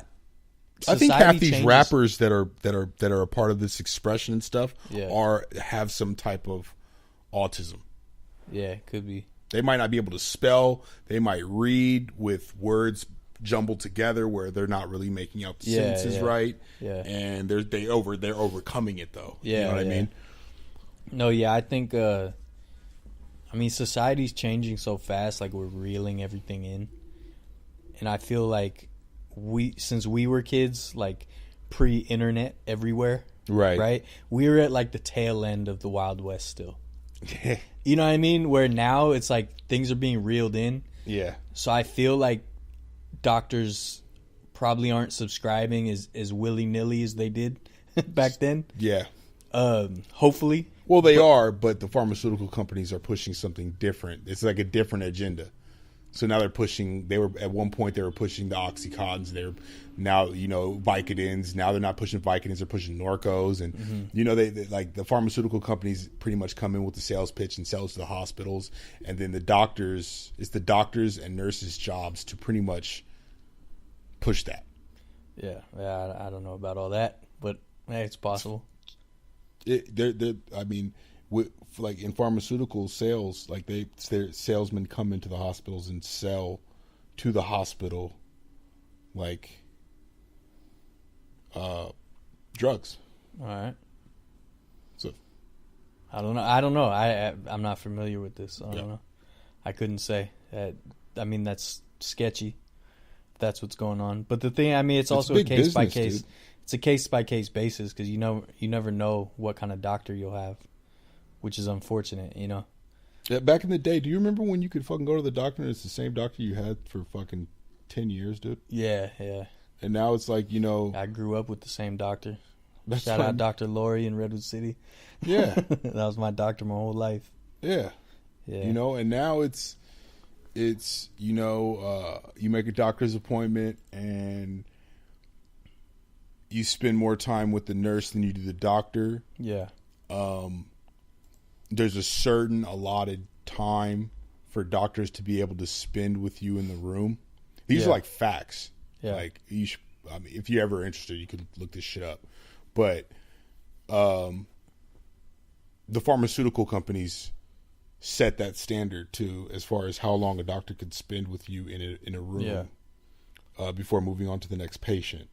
think half these rappers that are a part of this expression and stuff have some type of autism. Yeah, could be. They might not be able to spell. They might read with words jumbled together where they're not really making out the sentences right. Yeah, and they're overcoming it though. Yeah, you know what I mean? No, yeah, I think. I mean, society's changing so fast. Like, we're reeling everything in, and I feel like since we were kids, like pre-internet everywhere, right, we were at like the tail end of the Wild West still. You know what I mean? Where now it's like things are being reeled in. Yeah. So I feel like doctors probably aren't subscribing as willy-nilly as they did back then. Yeah. Hopefully. Well, they are, but the pharmaceutical companies are pushing something different. It's like a different agenda. So now they're pushing. At one point they were pushing the Oxycontins. They're now Vicodins. Now they're not pushing Vicodins. They're pushing Norcos, and they like the pharmaceutical companies pretty much come in with the sales pitch and sell to the hospitals, and then the doctors. It's the doctors and nurses' jobs to pretty much push that. Yeah, I don't know about all that, but hey, it's possible. I mean. Like in pharmaceutical sales, like their salesmen come into the hospitals and sell to the hospital, like drugs. All right. So I don't know. I'm not familiar with this. I don't know. I couldn't say. I mean, that's sketchy. If that's what's going on. But the thing, I mean, it's also a case by case. Dude. It's a case by case basis because you never know what kind of doctor you'll have. Which is unfortunate, Yeah, back in the day, do you remember when you could fucking go to the doctor and it's the same doctor you had for fucking 10 years, dude? Yeah. And now it's like, I grew up with the same doctor. Shout out Dr. Lori in Redwood City. Yeah. That was my doctor my whole life. Yeah. And now it's you make a doctor's appointment and you spend more time with the nurse than you do the doctor. Yeah. There's a certain allotted time for doctors to be able to spend with you in the room. These are like facts. Yeah. Like if you're ever interested, you can look this shit up. But the pharmaceutical companies set that standard too, as far as how long a doctor could spend with you in a room before moving on to the next patient.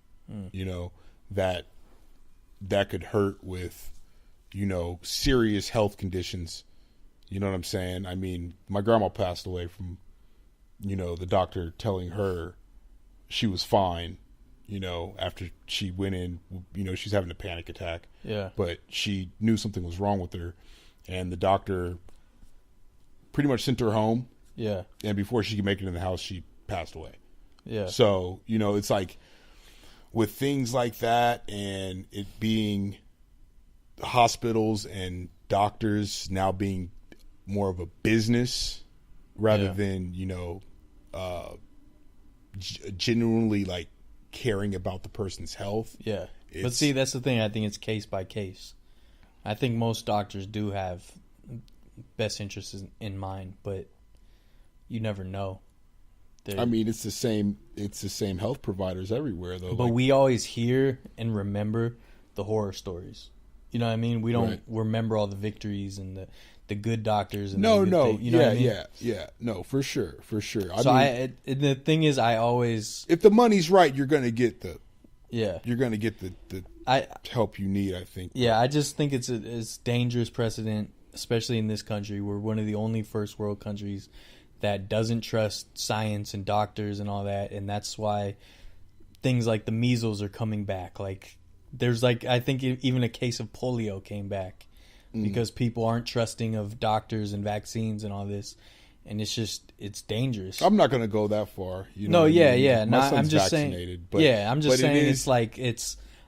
That could hurt with serious health conditions. You know what I'm saying? I mean, my grandma passed away from, the doctor telling her she was fine, after she went in, she's having a panic attack. Yeah. But she knew something was wrong with her, and the doctor pretty much sent her home. Yeah. And before she could make it in the house, she passed away. Yeah. So, it's like with things like that and it being hospitals and doctors now being more of a business rather than genuinely like caring about the person's health. But see, that's the thing. I think it's case by case. I think most doctors do have best interests in mind, but you never know. I mean, it's the same health providers everywhere though. But we always hear and remember the horror stories. You know what I mean? We don't remember all the victories and the good doctors. And no, you know what I mean? Yeah. No, for sure. The thing is, I always, if the money's right, you're going to get the the I help you need. I think. Yeah, I just think it's dangerous precedent, especially in this country. We're one of the only first world countries that doesn't trust science and doctors and all that, and that's why things like the measles are coming back. Like, there's I think even a case of polio came back because people aren't trusting of doctors and vaccines and all this. and it's dangerous. I'm not going to go that far. You know No, what I yeah, mean? yeah. My No, son's I'm just vaccinated, saying. but Yeah, I'm just but saying it is, it's like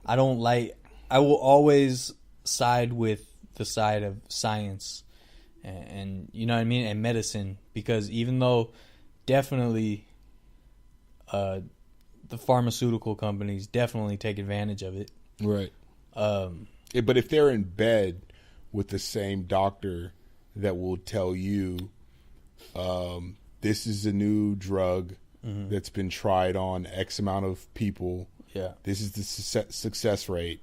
I don't like. I will always side with the side of science, and you know what I mean, and medicine, because even though definitely, the pharmaceutical companies definitely take advantage of it. right. But if they're in bed with the same doctor that will tell you, this is a new drug that's been tried on X amount of people. Yeah. This is the success rate.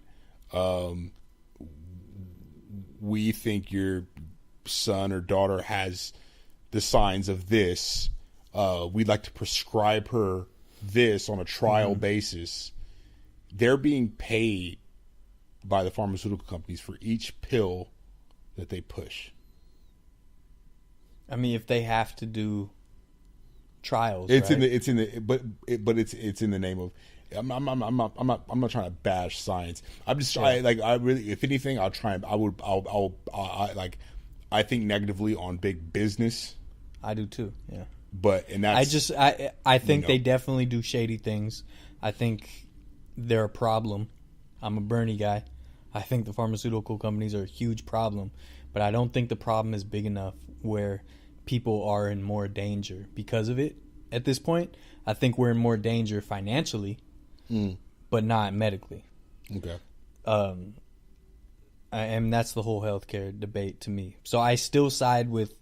We think your son or daughter has the signs of this. We'd like to prescribe her this on a trial basis. They're being paid by the pharmaceutical companies for each pill that they push. I mean, if they have to do trials, It's right? it's in the name of. I'm not trying to bash science. I'm just trying, I really, if anything, I'll try and I think negatively on big business. I do too. Yeah. But and that's I think they definitely do shady things. I think they're a problem. I'm a Bernie guy. I think the pharmaceutical companies are a huge problem, but I don't think the problem is big enough where people are in more danger because of it. At this point, I think we're in more danger financially, but not medically. okay. And that's the whole healthcare debate to me. So I still side with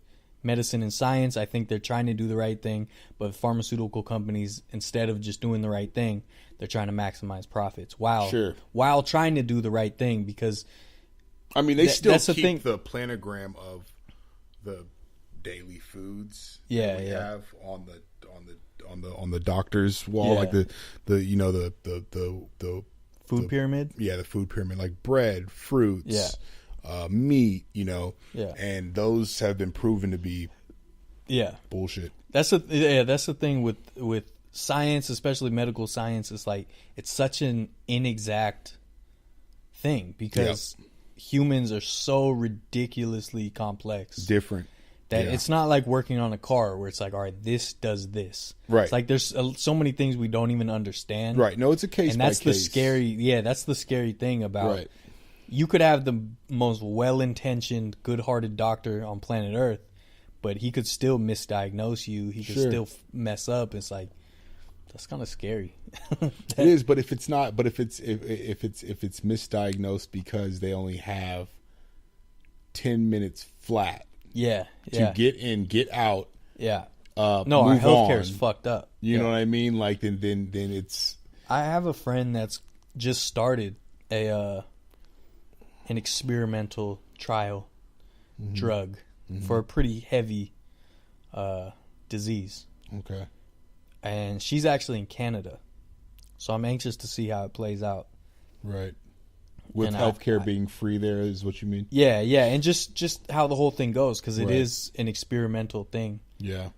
medicine and science. I think they're trying to do the right thing, but pharmaceutical companies, instead of just doing the right thing, they're trying to maximize profits while trying to do the right thing, because I mean, they still that's the keep thing. the planogram of the daily foods Yeah, that we yeah. have on the doctor's wall, Yeah. like the food pyramid. yeah, the food pyramid, like bread, fruits, meat, Yeah. and those have been proven to be Yeah. bullshit. That's the thing with science, especially medical science. Is like it's such an inexact thing because humans are so ridiculously complex, Different. that it's not like working on a car where it's like, all right, this does this. Right. It's like there's so many things we don't even understand. Right. No, it's a case And by that's the case. scary. Yeah, that's the scary thing about. Right. You could have the most well-intentioned, good-hearted doctor on planet Earth, but he could still misdiagnose you. He could Sure. still mess up. It's like that's kind of scary. It is, but if it's not, but if it's misdiagnosed because they only have 10 minutes flat Yeah. to get in, get out. Yeah. No, our move healthcare is on. fucked up. You know what I mean? Like then it's I have a friend that's just started an experimental trial drug for a pretty heavy disease, okay. and she's actually in Canada, so I'm anxious to see how it plays out. Right. With And healthcare being free, there is what you mean. Yeah, and just how the whole thing goes, because it Right. is an experimental thing. Yeah.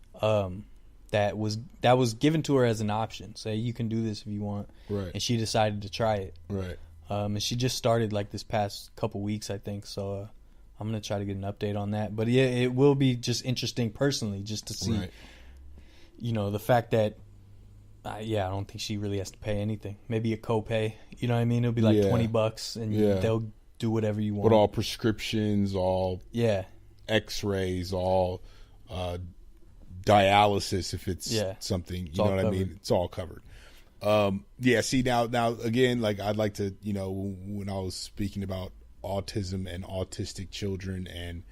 That was given to her as an option. Say you can do this if you want, Right. and she decided to try it. Right. And she just started like this past couple weeks, I think. So I'm gonna try to get an update on that. But yeah, it will be just interesting personally, just to see, Right. the fact that, I don't think she really has to pay anything. Maybe a copay. You know what I mean? It'll be like Yeah. $20, and they'll do whatever you want. But all prescriptions, all Yeah, X-rays, all dialysis, if it's something, you know all what I covered. mean? It's all covered. See now again, like I'd like to, when I was speaking about autism and autistic children and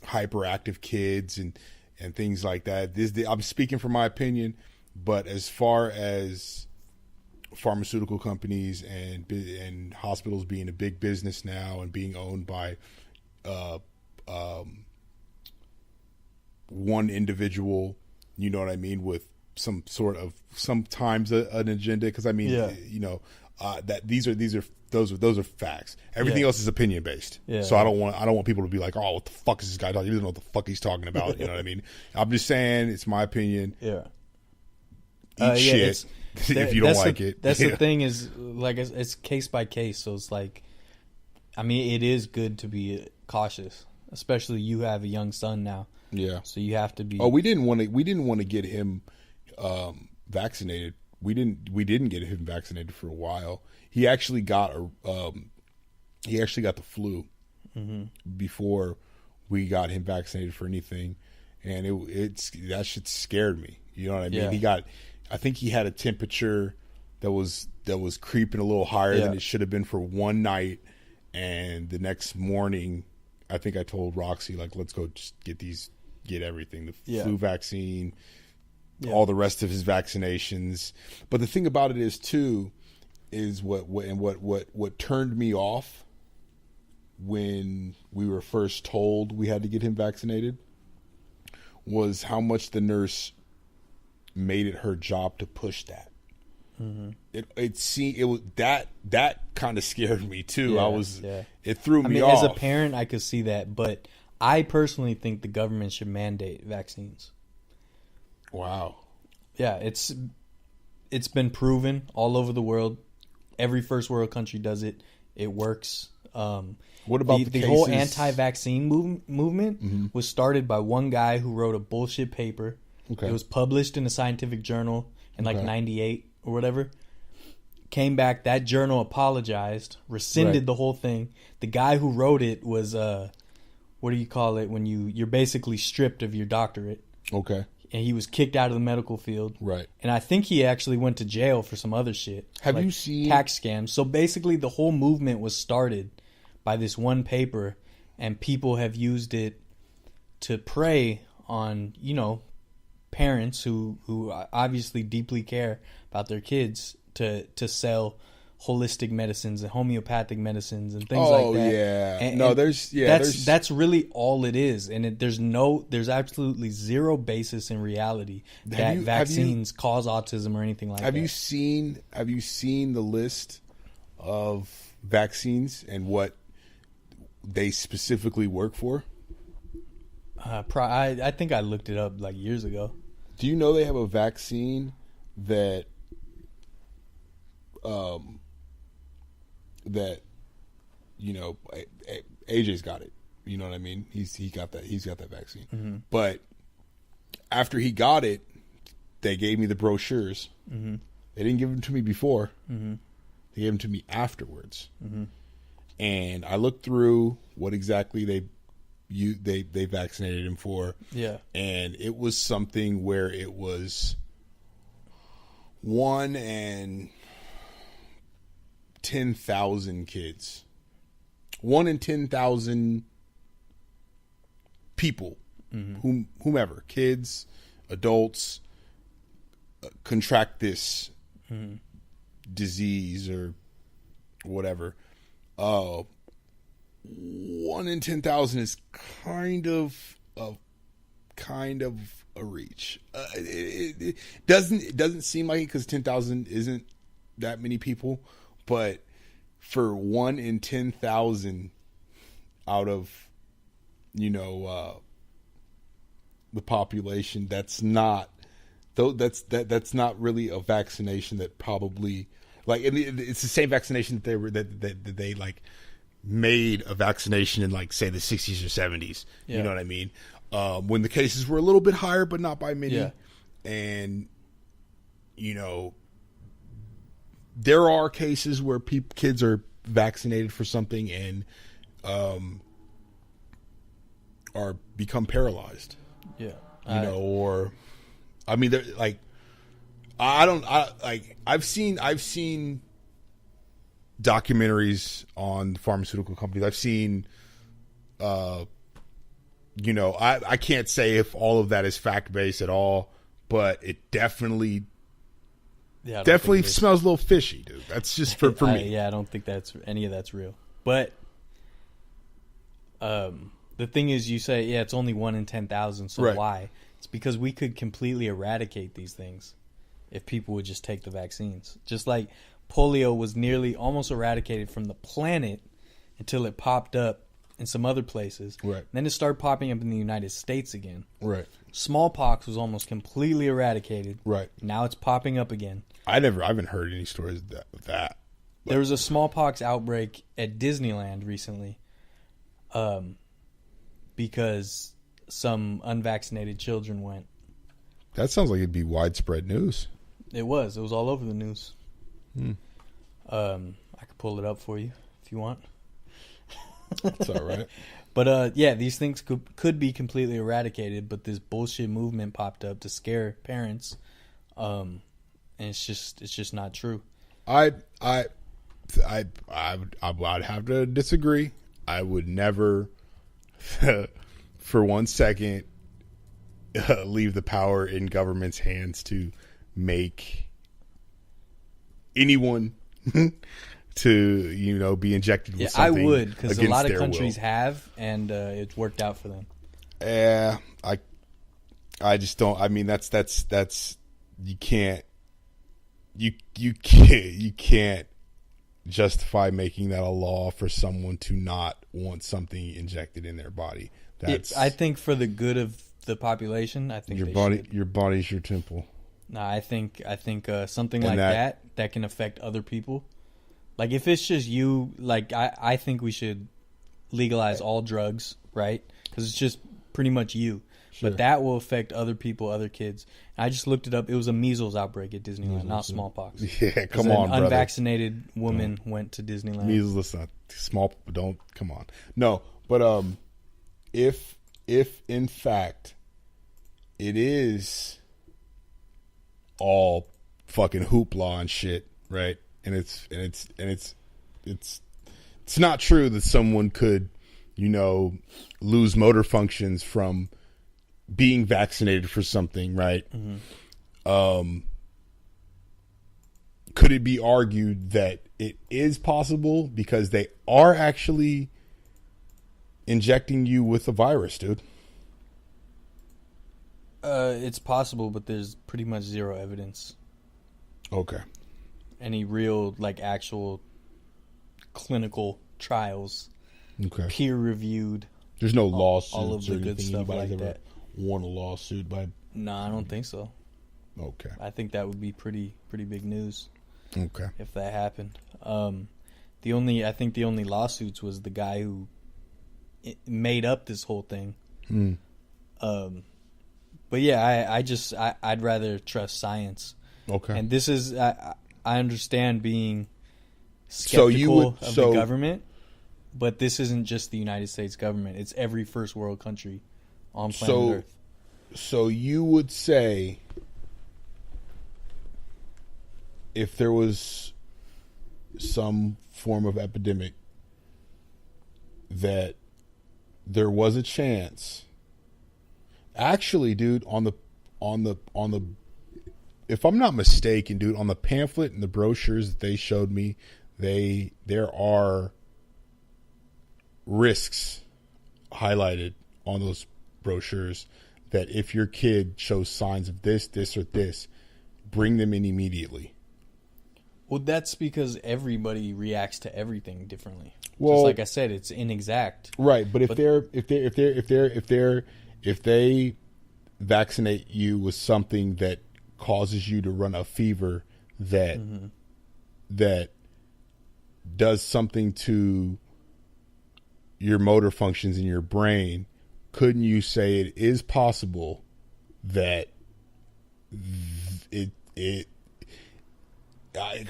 hyperactive kids and things like that, I'm speaking from my opinion, but as far as pharmaceutical companies and hospitals being a big business now and being owned by one individual, you know what I mean, with some sort of sometimes an agenda, because I mean, that those are facts. Everything else is opinion based. Yeah. So I don't want people to be like, oh, what the fuck is this guy talking? He doesn't know what the fuck he's talking about. You know what I mean? I'm just saying it's my opinion. yeah. Eat shit if you don't like it. That's the thing is, like, it's case by case. So it's like, I mean, it is good to be cautious. especially you have a young son now. Yeah. So you have to be. Oh, we didn't want to get him vaccinated. We didn't get him vaccinated for a while. He actually got the flu before we got him vaccinated for anything, and that shit scared me. You know what I mean? Yeah. I think he had a temperature that was creeping a little higher than it should have been for one night, and the next morning, I think I told Roxy, like, let's go just get everything, the flu vaccine, all the rest of his vaccinations. But the thing about it is too, is what turned me off when we were first told we had to get him vaccinated was how much the nurse made it her job to push that. Mm-hmm. It was that kind of scared me too. Yeah, It threw me off. As a parent, I could see that, but I personally think the government should mandate vaccines. Wow. Yeah, it's been proven all over the world. Every first world country does it. It works. What about the whole anti-vaccine movement was started by one guy who wrote a bullshit paper. Okay. It was published in a scientific journal in 98 or whatever. Came back, that journal apologized, rescinded the whole thing. The guy who wrote it was what do you call it when you're basically stripped of your doctorate. Okay. And he was kicked out of the medical field. Right. And I think he actually went to jail for some other shit. Have you seen tax scams? So basically the whole movement was started by this one paper, and people have used it to prey on, parents who obviously deeply care about their kids to sell holistic medicines and homeopathic medicines and things like that. Oh yeah. That's really all it is, and there's absolutely zero basis in reality that vaccines cause autism or anything like that. Have you seen the list of vaccines and what they specifically work for? I think I looked it up like years ago. Do you know they have a vaccine that AJ's got it. You know what I mean? He's got that vaccine. Mm-hmm. But after he got it, they gave me the brochures. Mm-hmm. They didn't give them to me before. Mm-hmm. They gave them to me afterwards. Mm-hmm. And I looked through what exactly they vaccinated him for. Yeah. And it was something where it was 1 in 10,000 kids. 1 in 10,000 people, whomever, kids, adults, contract this disease or whatever. 1 in 10,000 is kind of a reach. It doesn't seem like it because 10,000 isn't that many people, but for 1 in 10,000 out of the population, that's not really a vaccination that probably. Like, it's the same vaccination that they like made a vaccination in, like, say, the 60s or 70s. Yeah. You know what I mean? When the cases were a little bit higher, but not by many. Yeah. And, there are cases where kids are vaccinated for something and are become paralyzed. Yeah. Or, I mean, they're like, I've seen documentaries on the pharmaceutical companies. I've seen, I can't say if all of that is fact based at all, but it definitely smells a little fishy, dude. That's just for me. Yeah, I don't think any of that's real. But the thing is, you say, it's only 1 in 10,000. So why? It's because we could completely eradicate these things if people would just take the vaccines. Just like polio was nearly almost eradicated from the planet until it popped up in some other places. Right. Then it started popping up in the United States again. Right. Smallpox was almost completely eradicated. Right. Now it's popping up again. I haven't heard any stories of that. There was a smallpox outbreak at Disneyland recently. because some unvaccinated children went. That sounds like it'd be widespread news. It was all over the news. Hmm. I could pull it up for you if you want. That's all right. But yeah, these things could be completely eradicated, but this bullshit movement popped up to scare parents, and it's just not true. I'd have to disagree. I would never, for 1 second, leave the power in government's hands to make anyone to be injected with something. I would, because a lot of their countries will. have, and it's worked out for them. Yeah, I just don't. I mean, that's you can't justify making that a law for someone to not want something injected in their body. I think for the good of the population, I think your should. body's your temple. No, I think something like that can affect other people. Like if it's just you, like I think we should legalize all drugs, right? Because it's just pretty much you. Sure. But that will affect other people, other kids. I just looked it up. It was a measles outbreak at Disneyland, not smallpox. Yeah, come on, brother. An unvaccinated woman went to Disneyland. Measles, not small. Don't come on. No, but if in fact it is all fucking hoopla and shit, right? And it's not true that someone could, lose motor functions from being vaccinated for something, right? Mm-hmm. Could it be argued that it is possible because they are actually injecting you with a virus, dude? It's possible, but there's pretty much zero evidence. Okay. Any real, actual clinical trials. Okay. Peer-reviewed. There's no lawsuits all of the or good stuff anybody's like ever that. won a lawsuit by... No, I don't think so. Okay. I think that would be pretty big news. Okay. If that happened. The only lawsuits was the guy who made up this whole thing. But yeah, I'd rather trust science. Okay. And this is I understand being skeptical of the government, but this isn't just the United States government. It's every first world country on planet Earth. So you would say if there was some form of epidemic that there was a chance. Actually, dude, on the if I'm not mistaken, dude, on the pamphlet and the brochures that they showed me, there are risks highlighted on those brochures that if your kid shows signs of this, or this, bring them in immediately. Well, that's because everybody reacts to everything differently. Well, just like I said, it's inexact. Right, but if they vaccinate you with something that causes you to run a fever that that does something to your motor functions in your brain, couldn't you say it is possible that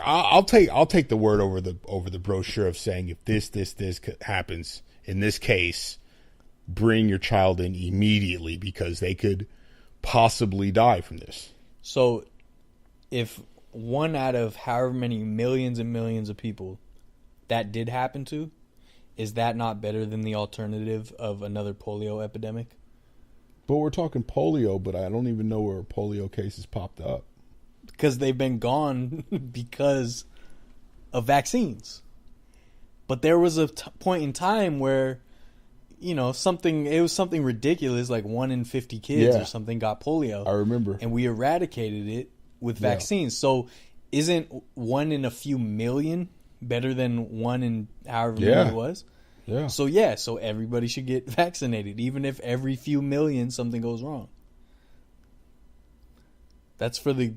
I'll take the word over the brochure of saying if this happens in this case, bring your child in immediately because they could possibly die from this. So if one out of however many millions and millions of people that did happen to, is that not better than the alternative of another polio epidemic? But we're talking polio, but I don't even know where polio cases popped up. Because they've been gone because of vaccines. But there was a point in time where, it was something ridiculous, like 1 in 50 kids or something got polio. I remember. And we eradicated it with vaccines. So isn't 1 in a few million better than 1 in however many it was? Yeah. So everybody should get vaccinated, even if every few million something goes wrong. That's for the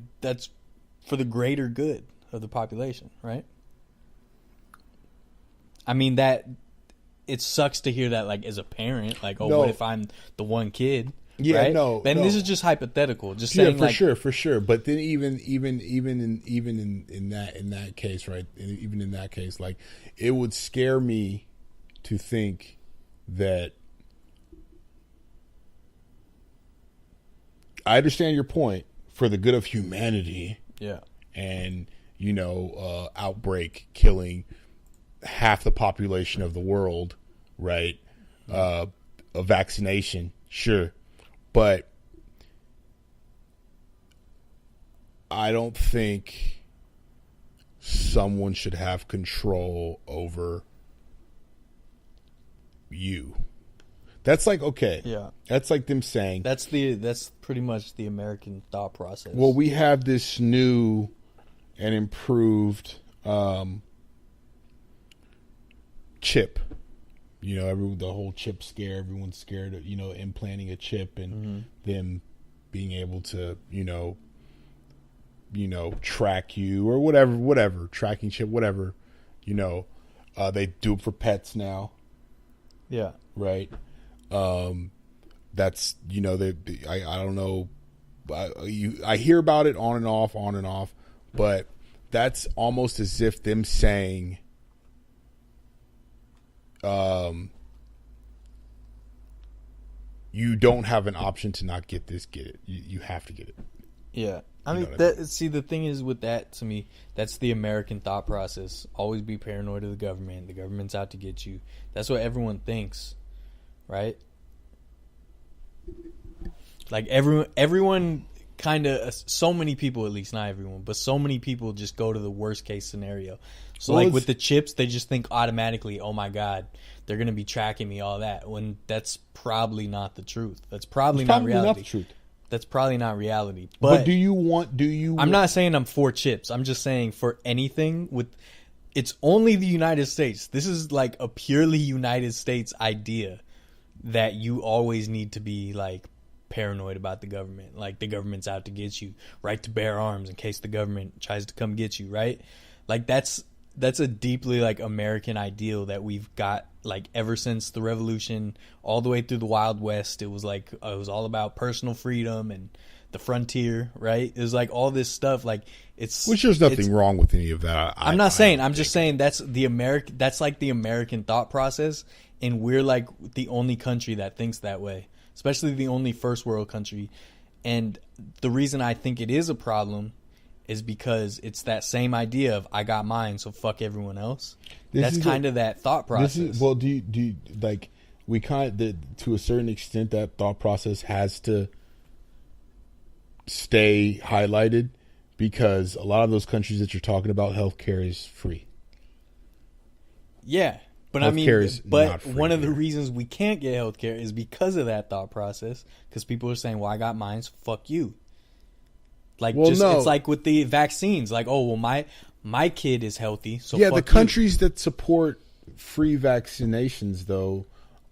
greater good of the population, right? I mean, that it sucks to hear that, like, as a parent, like, oh, No. what if I'm the one kid? Yeah, right? no. And no. this is just hypothetical. Just Yeah, saying, for like, sure. But then even in that case, right? Even in that case, like, it would scare me to think that. I understand your point for the good of humanity. yeah, And outbreak killing half the population of the world, right? A vaccination, sure, but I don't think someone should have control over you. That's like, okay. yeah. That's like them saying, That's pretty much the American thought process. well, we have this new and improved chip. The whole chip scare. Everyone's scared of, implanting a chip and them being able to, track you or whatever, tracking chip, whatever. They do it for pets now, yeah, right? That's, I don't know. I hear about it on and off, but that's almost as if them saying, you don't have an option to not get this, get it. You have to get it. yeah. I You mean, know what I mean? see, the thing is with that, to me, that's the American thought process. Always be paranoid of the government. The government's out to get you. That's what everyone thinks, right? Like, everyone kind of, so many people, at least not everyone, but so many people just go to the worst case scenario. So, Well, like, with the chips, they just think automatically, oh my God, they're going to be tracking me, all that, when that's probably not the truth. That's probably not reality. Not the truth. That's probably not reality. But I'm not saying I'm for chips. I'm just saying for anything it's only the United States. This is like a purely United States idea that you always need to be like paranoid about the government. Like the government's out to get you. Right to bear arms in case the government tries to come get you, right? Like that's a deeply like American ideal that we've got like ever since the revolution, all the way through the Wild West. It was like it was all about personal freedom and the frontier, right? It was like all this stuff. Like which there's nothing wrong with any of that. I'm not saying. I'm just saying that's the American. That's like the American thought process, and we're like the only country that thinks that way, especially the only first world country. And the reason I think it is a problem is because it's that same idea of I got mine, so fuck everyone else. That's kind of that thought process. Do you like we to a certain extent that thought process has to stay highlighted because a lot of those countries that you're talking about, healthcare is free. Yeah, but one of the reasons we can't get healthcare is because of that thought process. Because people are saying, "Well, I got mine, so fuck you." Like, it's like with the vaccines. Like, oh, well, my kid is healthy, so yeah. Fuck the countries that support free vaccinations though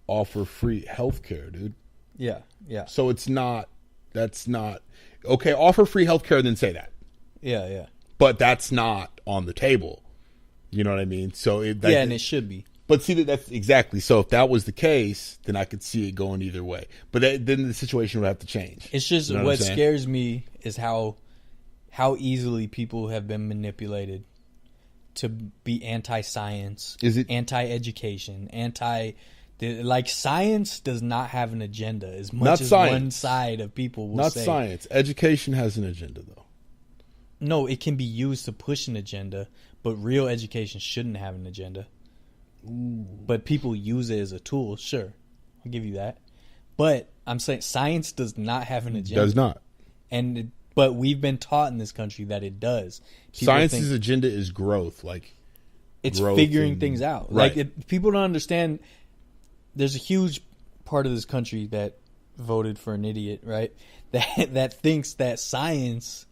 offer free healthcare, dude. Yeah, yeah. So it's not. That's not okay. Offer free healthcare, then say that. Yeah, yeah. But that's not on the table. You know what I mean? So and it should be. But see, that's exactly. So if that was the case, then I could see it going either way. But then the situation would have to change. It's just what scares me is how easily people have been manipulated to be anti-science, anti-education, like science does not have an agenda as much as one side of people will say. Not science. Education has an agenda, though. No, it can be used to push an agenda, but real education shouldn't have an agenda. Ooh. But people use it as a tool, sure. I'll give you that. But I'm saying science does not have an agenda. Does not. But we've been taught in this country that it does. Science's agenda is growth. Like it's figuring things out. Right. Like people don't understand. There's a huge part of this country that voted for an idiot, right? That thinks that science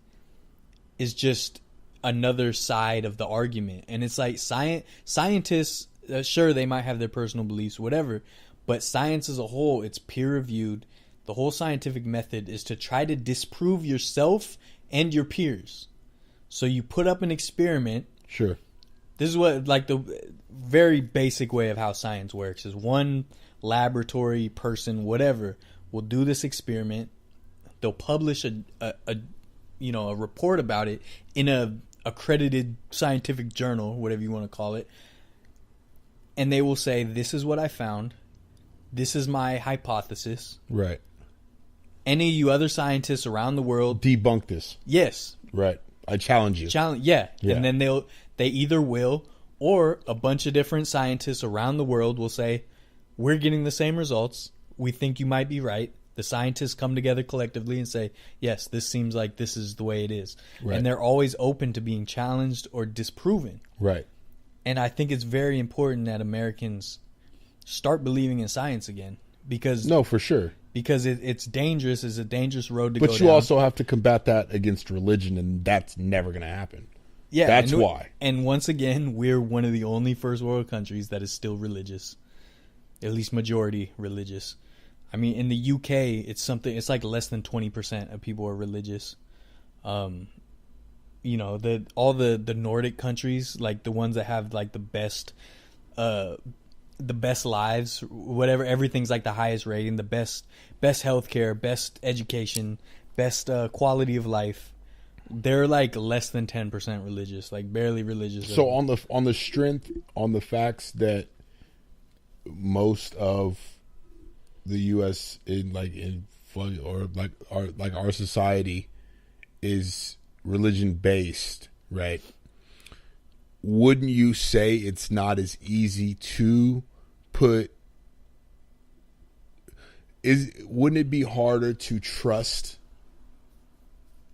is just another side of the argument. And it's like scientists, sure, they might have their personal beliefs, whatever, but science as a whole, it's peer-reviewed. The whole scientific method is to try to disprove yourself and your peers. So you put up an experiment. Sure. This is what, like, very basic way of how science works is one laboratory person, whatever, will do this experiment. They'll publish a report about it in a accredited scientific journal, whatever you want to call it. And they will say, this is what I found. This is my hypothesis. Right. Any of you other scientists around the world Debunk this. Yes. Right. I challenge you. Yeah. And then they either will, or a bunch of different scientists around the world will say, we're getting the same results. We think you might be right. The scientists come together collectively and say, yes, this seems like this is the way it is. Right. And they're always open to being challenged or disproven. Right. And I think it's very important that Americans start believing in science again. Because no, for sure. Because it's dangerous. It's a dangerous road to go down. But you also have to combat that against religion, and that's never going to happen. Yeah. That's why. And once again, we're one of the only first world countries that is still religious. At least majority religious. I mean, in the UK, it's like less than 20% of people are religious. All the Nordic countries, like the ones that have like the best lives, whatever, everything's like the highest rating, the best healthcare, best education, best quality of life. They're like less than 10% religious, like barely religious. So on the facts that most of the U.S. our society is religion based, right? Wouldn't you say it's not as easy to wouldn't it be harder to trust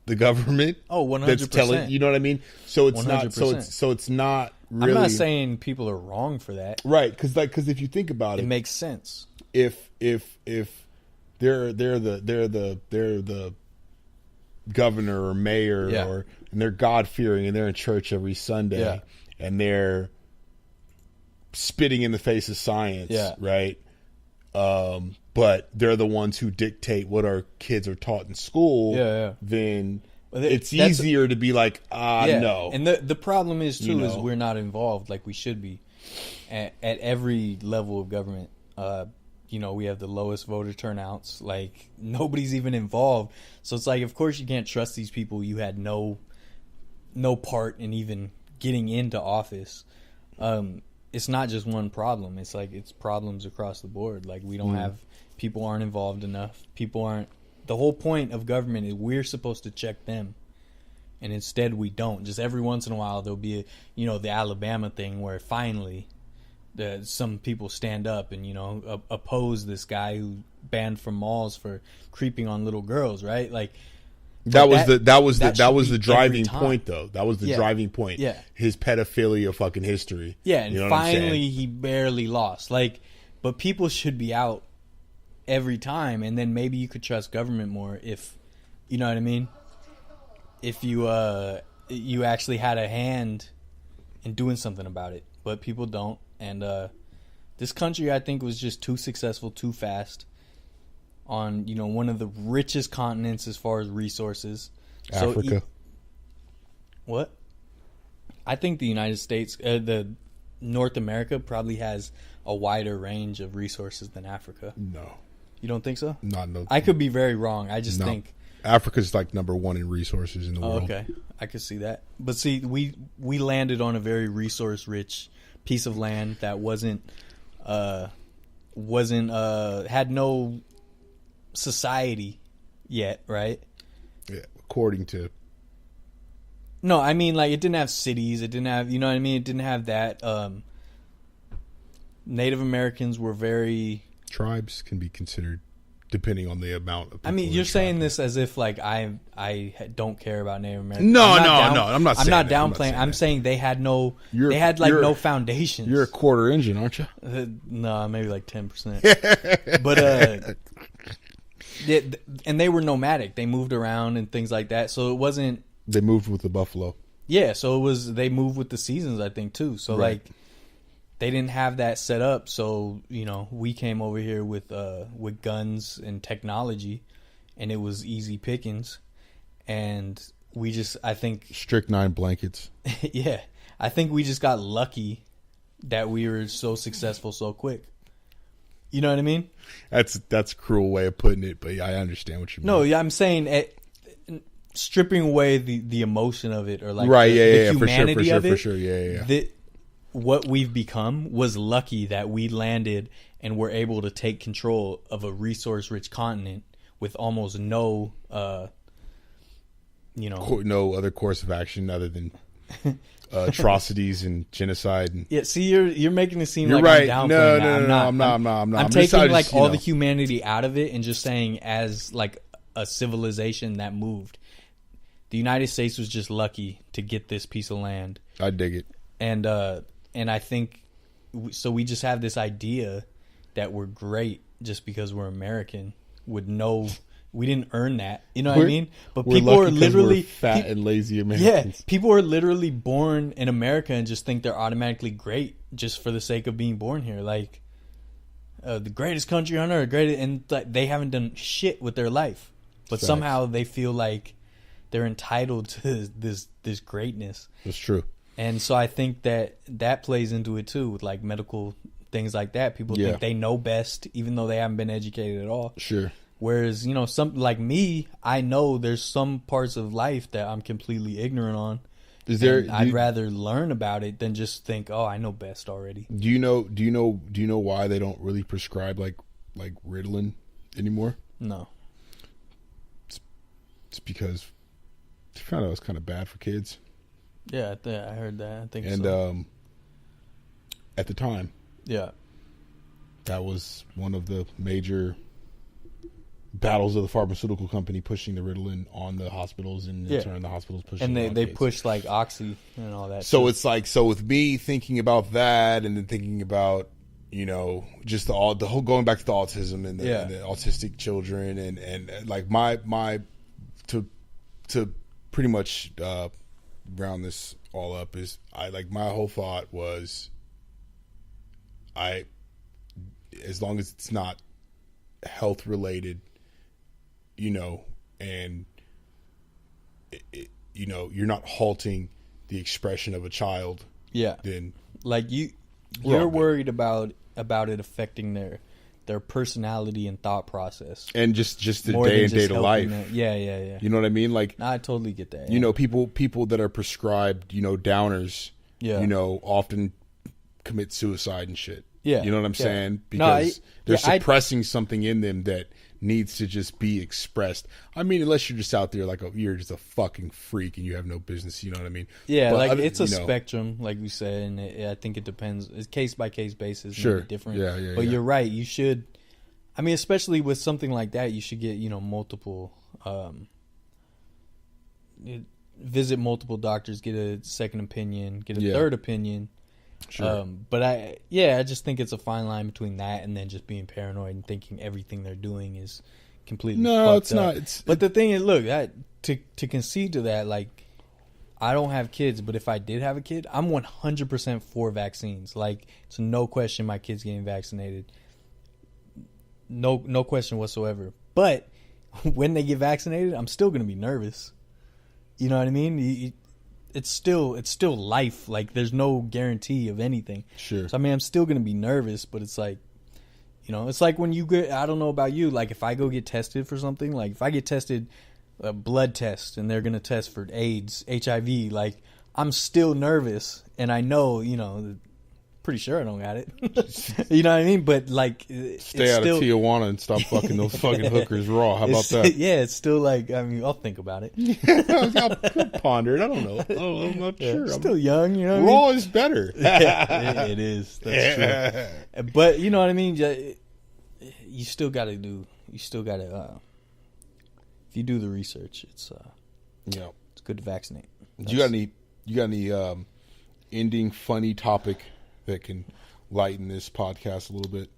the government? Oh, 100%. That's telling, you know what I mean? So it's 100%. not it's not really. I'm not saying people are wrong for that. Right, cuz if you think about it, it makes sense. If they're the governor or mayor and they're God-fearing and they're in church every Sunday and they're spitting in the face of science, right? But they're the ones who dictate what our kids are taught in school, then it's easier to be like, no. And the problem is, too, is we're not involved like we should be at every level of government. We have the lowest voter turnouts. Like, nobody's even involved. So it's like, of course you can't trust these people. You had no part in even getting into office. It's not just one problem. It's like, it's problems across the board. Like, we don't have, people aren't involved enough. The whole point of government is we're supposed to check them. And instead we don't. Just every once in a while there'll be the Alabama thing where finally some people stand up and oppose this guy who banned from malls for creeping on little girls, right? Like that was the driving point, though. That was the driving point. Yeah, his pedophilia fucking history. Yeah, and finally he barely lost. Like, but people should be out every time, and then maybe you could trust government more if, you know what I mean? If you actually had a hand in doing something about it, but people don't. And this country, I think, was just too successful too fast on, one of the richest continents as far as resources. Africa. What? I think the United States, the North America probably has a wider range of resources than Africa. No. You don't think so? No. I could be very wrong. I just think Africa's like number one in resources in the world. Okay. I could see that. But see, we landed on a very resource rich piece of land that had no society yet, right? Yeah, according to. No, I mean, like, it didn't have cities. It didn't have, you know what I mean? It didn't have that. Native Americans were very. Tribes can be considered, depending on the amount of people. I mean, you're saying this as if like I don't care about Native Americans. No. I'm not saying that. Downplaying. I'm saying they had no. They had like no foundations. You're a quarter Indian, aren't you? No, maybe like 10%. But and they were nomadic. They moved around and things like that. So it wasn't. They moved with the buffalo. Yeah, so it was. They moved with the seasons, I think, too. So like. They didn't have that set up, so we came over here with guns and technology, and it was easy pickings, and I think strychnine blankets. Yeah, I think we just got lucky that we were so successful so quick. You know what I mean? That's a cruel way of putting it, but I understand what you mean. No, yeah, I'm saying stripping away the emotion of it, or like right, the humanity for sure, yeah. What we've become was lucky that we landed and were able to take control of a resource-rich continent with almost no, no other course of action other than atrocities and genocide. And... Yeah, see, you're making it seem you're like right. I'm downplaying that. No, I'm not. I'm taking like all the humanity out of it and just saying as like a civilization that moved. The United States was just lucky to get this piece of land. I dig it. And I think so. We just have this idea that we're great just because we're American. We didn't earn that. You know what I mean? But people are literally fat and lazy Americans. Yeah, people are literally born in America and just think they're automatically great just for the sake of being born here. Like the greatest country on earth, and they haven't done shit with their life, but somehow they feel like they're entitled to this greatness. That's true. And so I think that plays into it too, with like medical things like that. People think they know best, even though they haven't been educated at all. Sure. Whereas, some like me, I know there's some parts of life that I'm completely ignorant on. I'd rather learn about it than just think, oh, I know best already. Do you know why they don't really prescribe like Ritalin anymore? No. It's because they found out it was kind of bad for kids. Yeah, I heard that. I think and, so. And at the time, that was one of the major battles of the pharmaceutical company pushing the Ritalin on the hospitals, and in turn the hospitals pushing. And they push like Oxy and all that. So it's like, with me thinking about that, and then thinking about just the whole going back to the autism and the autistic children, and like my to pretty much round this all up is my whole thought was as long as it's not health related, and you're not halting the expression of a child. Yeah. Then like you're worried about it affecting their personality and thought process, and just the day and day to life. Yeah. You know what I mean? Like, I totally get that. People that are prescribed, downers, often commit suicide and shit. Yeah. You know what I'm saying? Because they're suppressing something in them that needs to just be expressed. I mean, unless you're just out there you're just a fucking freak and you have no business. You know what I mean? Yeah, but it's a spectrum, like we said, and I think it depends. It's case by case basis. Sure. Different. Yeah. But you're right. You should. I mean, especially with something like that, you should get multiple. Visit multiple doctors, get a second opinion, get a third opinion. Sure. But I just think it's a fine line between that and then just being paranoid and thinking everything they're doing is completely fucked up. But the thing is, look, to concede to that, like, I don't have kids, but if I did have a kid, I'm 100% for vaccines. Like, it's no question my kid's getting vaccinated. No question whatsoever. But when they get vaccinated, I'm still going to be nervous. You know what I mean? It's still life. Like, there's no guarantee of anything. Sure. So I mean, I'm still gonna be nervous, but it's like, it's like when you get. I don't know about you. Like, if I go get tested for something, like if I get tested, a blood test, and they're gonna test for AIDS, HIV, like I'm still nervous, and I know, pretty sure I don't got it. You know what I mean? But like, stay out of Tijuana and stop fucking those fucking hookers raw. How about that? Yeah, it's still like, I mean, I'll think about it. I'll ponder it. I don't know. I'm not sure. I'm still young, you know. Raw is better. Yeah, it is. That's true. But you know what I mean. You still got to do. You still got to. If you do the research, it's it's good to vaccinate. You got any ending funny topic that can lighten this podcast a little bit?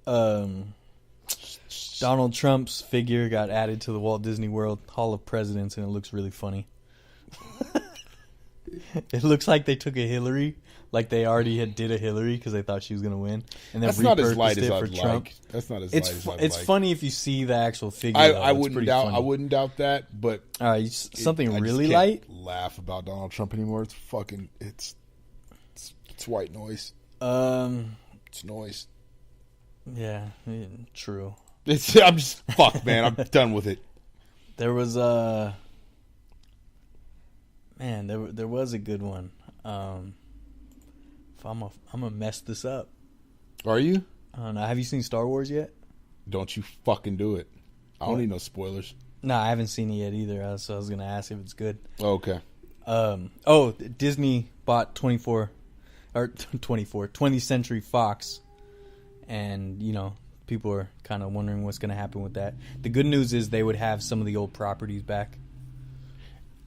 Donald Trump's figure got added to the Walt Disney World Hall of Presidents, and it looks really funny. It looks like they took a Hillary, like they already did a Hillary because they thought she was going to win, and then that's not as light as I'd Trump. That's not as light as I'd like. It's funny if you see the actual figure. I wouldn't doubt. Funny. I wouldn't doubt that, but something really light. Laugh about Donald Trump anymore. It's fucking. It's white noise. It's noise. Yeah, true. I'm just fuck, man. I'm done with it. There was man, there was a good one. If I'm gonna mess this up. Are you? I don't know. Have you seen Star Wars yet? Don't you fucking do it. I don't need no spoilers. No, I haven't seen it yet either. So I was gonna ask if it's good. Okay. Disney bought 20th Century Fox, and people are kind of wondering what's going to happen with that. The good news is they would have some of the old properties back.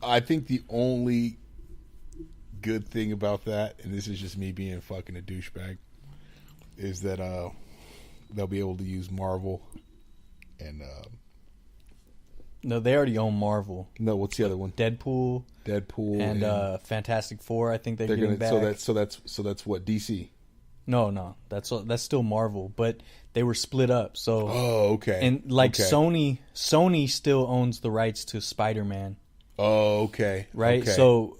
I think the only good thing about that, and this is just me being fucking a douchebag, is that they'll be able to use Marvel and no, they already own Marvel. no, what's the other one? Deadpool and Fantastic Four. I think they're getting back. So that's what, DC. No, that's still Marvel, but they were split up. So okay. And Sony still owns the rights to Spider-Man. Okay. Right? Okay. So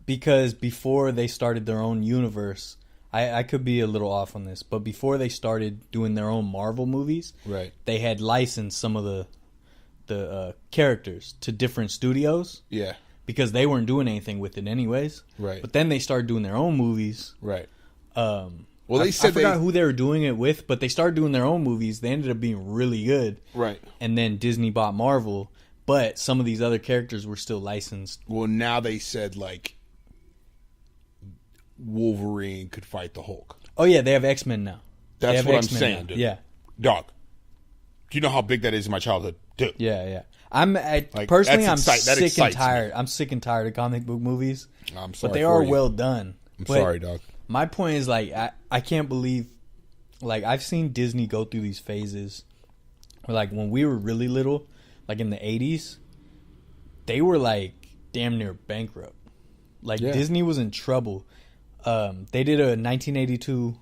because before they started their own universe, I could be a little off on this, but before they started doing their own Marvel movies, right, they had licensed some of the characters to different studios. Yeah. Because they weren't doing anything with it anyways. Right. But then they started doing their own movies. Right. Well, I forgot who they were doing it with, but they started doing their own movies. They ended up being really good. Right. And then Disney bought Marvel, but some of these other characters were still licensed. Well, now they said, like, Wolverine could fight the Hulk. Oh, yeah, they have X-Men now. That's what X-Men I'm saying, dude. Yeah. Dog, do you know how big that is in my childhood? Dude. Yeah. Personally, I'm sick and tired. Me. I'm sick and tired of comic book movies. I'm sorry, but they are well done. I'm sorry, dog. My point is, like, I can't believe, like, I've seen Disney go through these phases where, like, when we were really little, like in the 80s, they were, like, damn near bankrupt. Like, Disney was in trouble. They did a 1982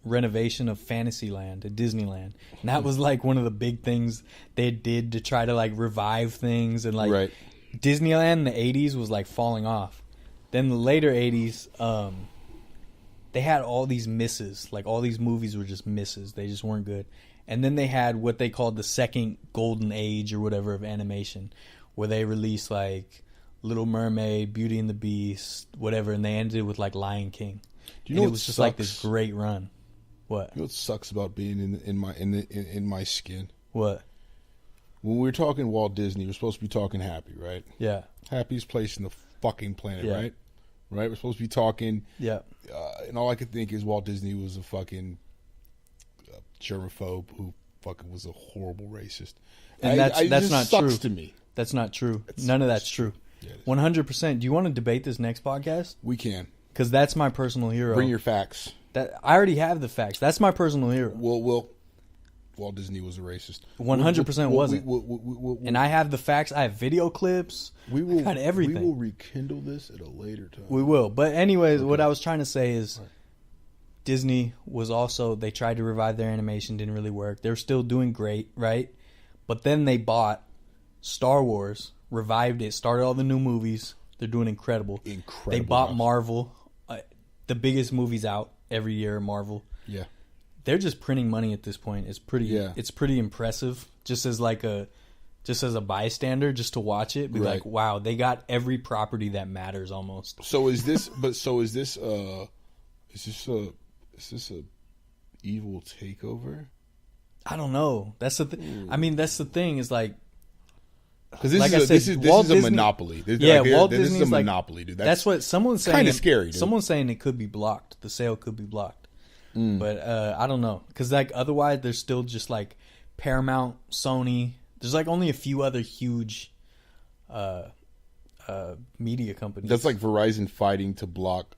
renovation of Fantasyland at Disneyland, and that was, like, one of the big things they did to try to, like, revive things. And, like, right. Disneyland in the 80s was, like, falling off. Then the later 80s, they had all these misses. Like, all these movies were just misses. They just weren't good. And then they had what they called the second golden age or whatever of animation, where they released, like, Little Mermaid, Beauty and the Beast, whatever, and they ended with, like, Lion King. Do you know it was just like this great run. What? You know what sucks about being in my skin? What? When we were talking Walt Disney, we're supposed to be talking happy, right? Yeah. Happiest place in the fucking planet, Yeah. right? Right? We're supposed to be talking. Yeah. And all I could think is Walt Disney was a fucking germaphobe who fucking was a horrible racist. And that's not sucks true to me. That's not true. None of that's true. 100%. Do you want to debate this next podcast? We can. Because that's my personal hero. Bring your facts. I already have the facts. That's my personal hero. Well, Walt Disney was a racist. 100% wasn't. And I have the facts. I have video clips. I got everything. We will rekindle this at a later time. We will. But anyways, what I was trying to say is Disney was also, they tried to revive their animation, didn't really work. They were still doing great, right? But then they bought Star Wars, revived it, started all the new movies. They're doing incredible. They bought Marvel, the biggest movies out every year, Marvel. Yeah. They're just printing money at this point. It's pretty impressive. Just as a bystander, just to watch it, be like, wow, they got every property that matters almost. So is this a evil takeover? I don't know. That's the thing. I mean, that's the thing is like, because this is a monopoly. Walt Disney is a like, monopoly, dude. That's what someone's saying. Kind of scary, dude. Someone's saying it could be blocked. The sale could be blocked. But I don't know, because like otherwise there's still just like Paramount, Sony. There's like only a few other huge media companies. That's like Verizon fighting to block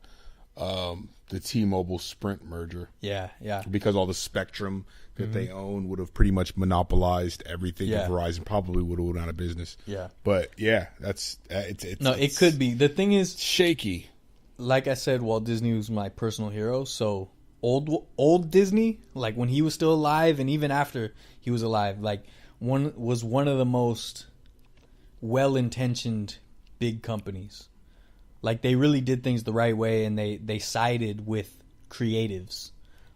the T-Mobile Sprint merger. Yeah. Because all the spectrum that they own would have pretty much monopolized everything. Yeah. And Verizon probably would have went out of business. Yeah. But yeah, that's it's no. It could be. The thing is, shaky. Like I said, Walt Disney was my personal hero. So old Disney, like when he was still alive, and even after he was alive, like one of the most well-intentioned big companies. Like they really did things the right way, and they sided with creatives.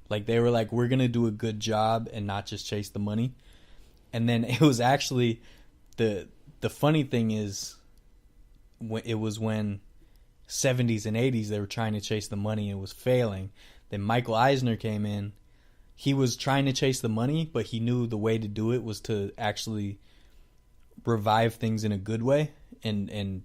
Like, they were like, we're going to do a good job and not just chase the money. And then it was actually, the funny thing is, it was when 70s and 80s they were trying to chase the money and it was failing. Then Michael Eisner came in. He was trying to chase the money, but he knew the way to do it was to actually revive things in a good way and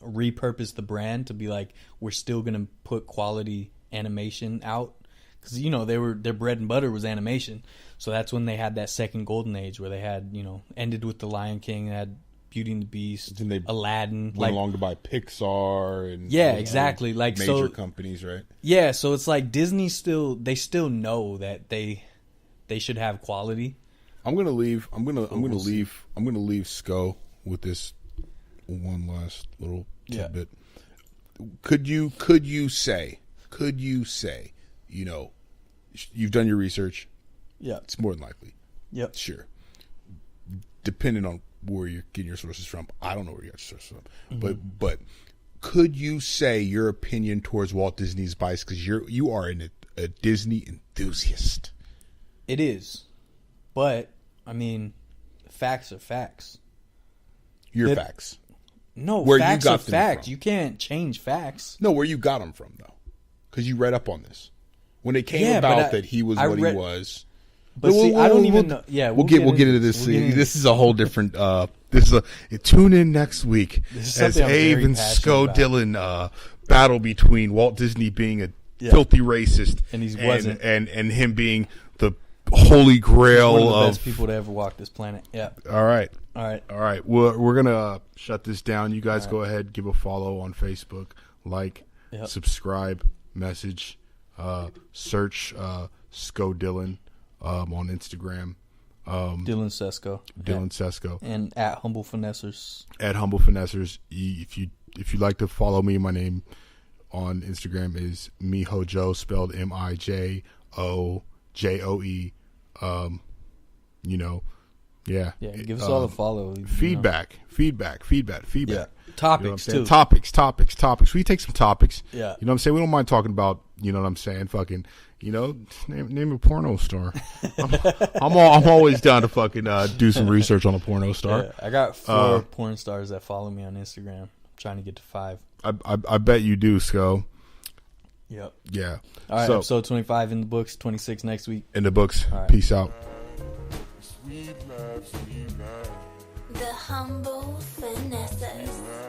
repurpose the brand to be like, we're still going to put quality animation out. Because, you know, their bread and butter was animation. So that's when they had that second golden age where they had, you know, ended with The Lion King, had Beauty and the Beast, Then they Aladdin. went along to buy Pixar and yeah, exactly. Like, major companies, right? Yeah, so it's like Disney still know that they should have quality. I'm gonna leave Sco with this one last little tidbit. Yeah. Could you say, you know, you've done your research? Yeah, it's more than likely. Yep, sure. Depending on where you're getting your sources from, I don't know where you got your sources from, but could you say your opinion towards Walt Disney's bias because you are a Disney enthusiast? It is, but I mean, facts are facts. Your facts. No, where facts you got are them facts. from. You can't change facts. No, where you got them from though, because you read up on this when it came about that he was what he was. But see, I don't even know. Yeah, we'll get into this. This is a whole different. Tune in next week as Abe and Sco Dillon battle between Walt Disney being a filthy racist and he wasn't, and him being the holy grail one of the best people to ever walk this planet. Yeah. All right. We're gonna shut this down. You guys go ahead, give a follow on Facebook, subscribe, message, search Sco Dillon. On Instagram, Dylan Sesko, and at Humble Finessers. If you like to follow me, my name on Instagram is Mihojoe, spelled Mijojoe. Give us all a follow. Feedback. Yeah. Topics too. Topics. We take some topics. Yeah. You know what I'm saying? We don't mind talking about, you know what I'm saying, fucking, you know, name a porno star. I'm always down to fucking do some research on a porno star. Yeah, I got 4 porn stars that follow me on Instagram. I'm trying to get to 5. I bet you do, Sco. Yep. Yeah. All right, episode 25 in the books, 26 next week. In the books. Right. Peace out. The Humble Finessers.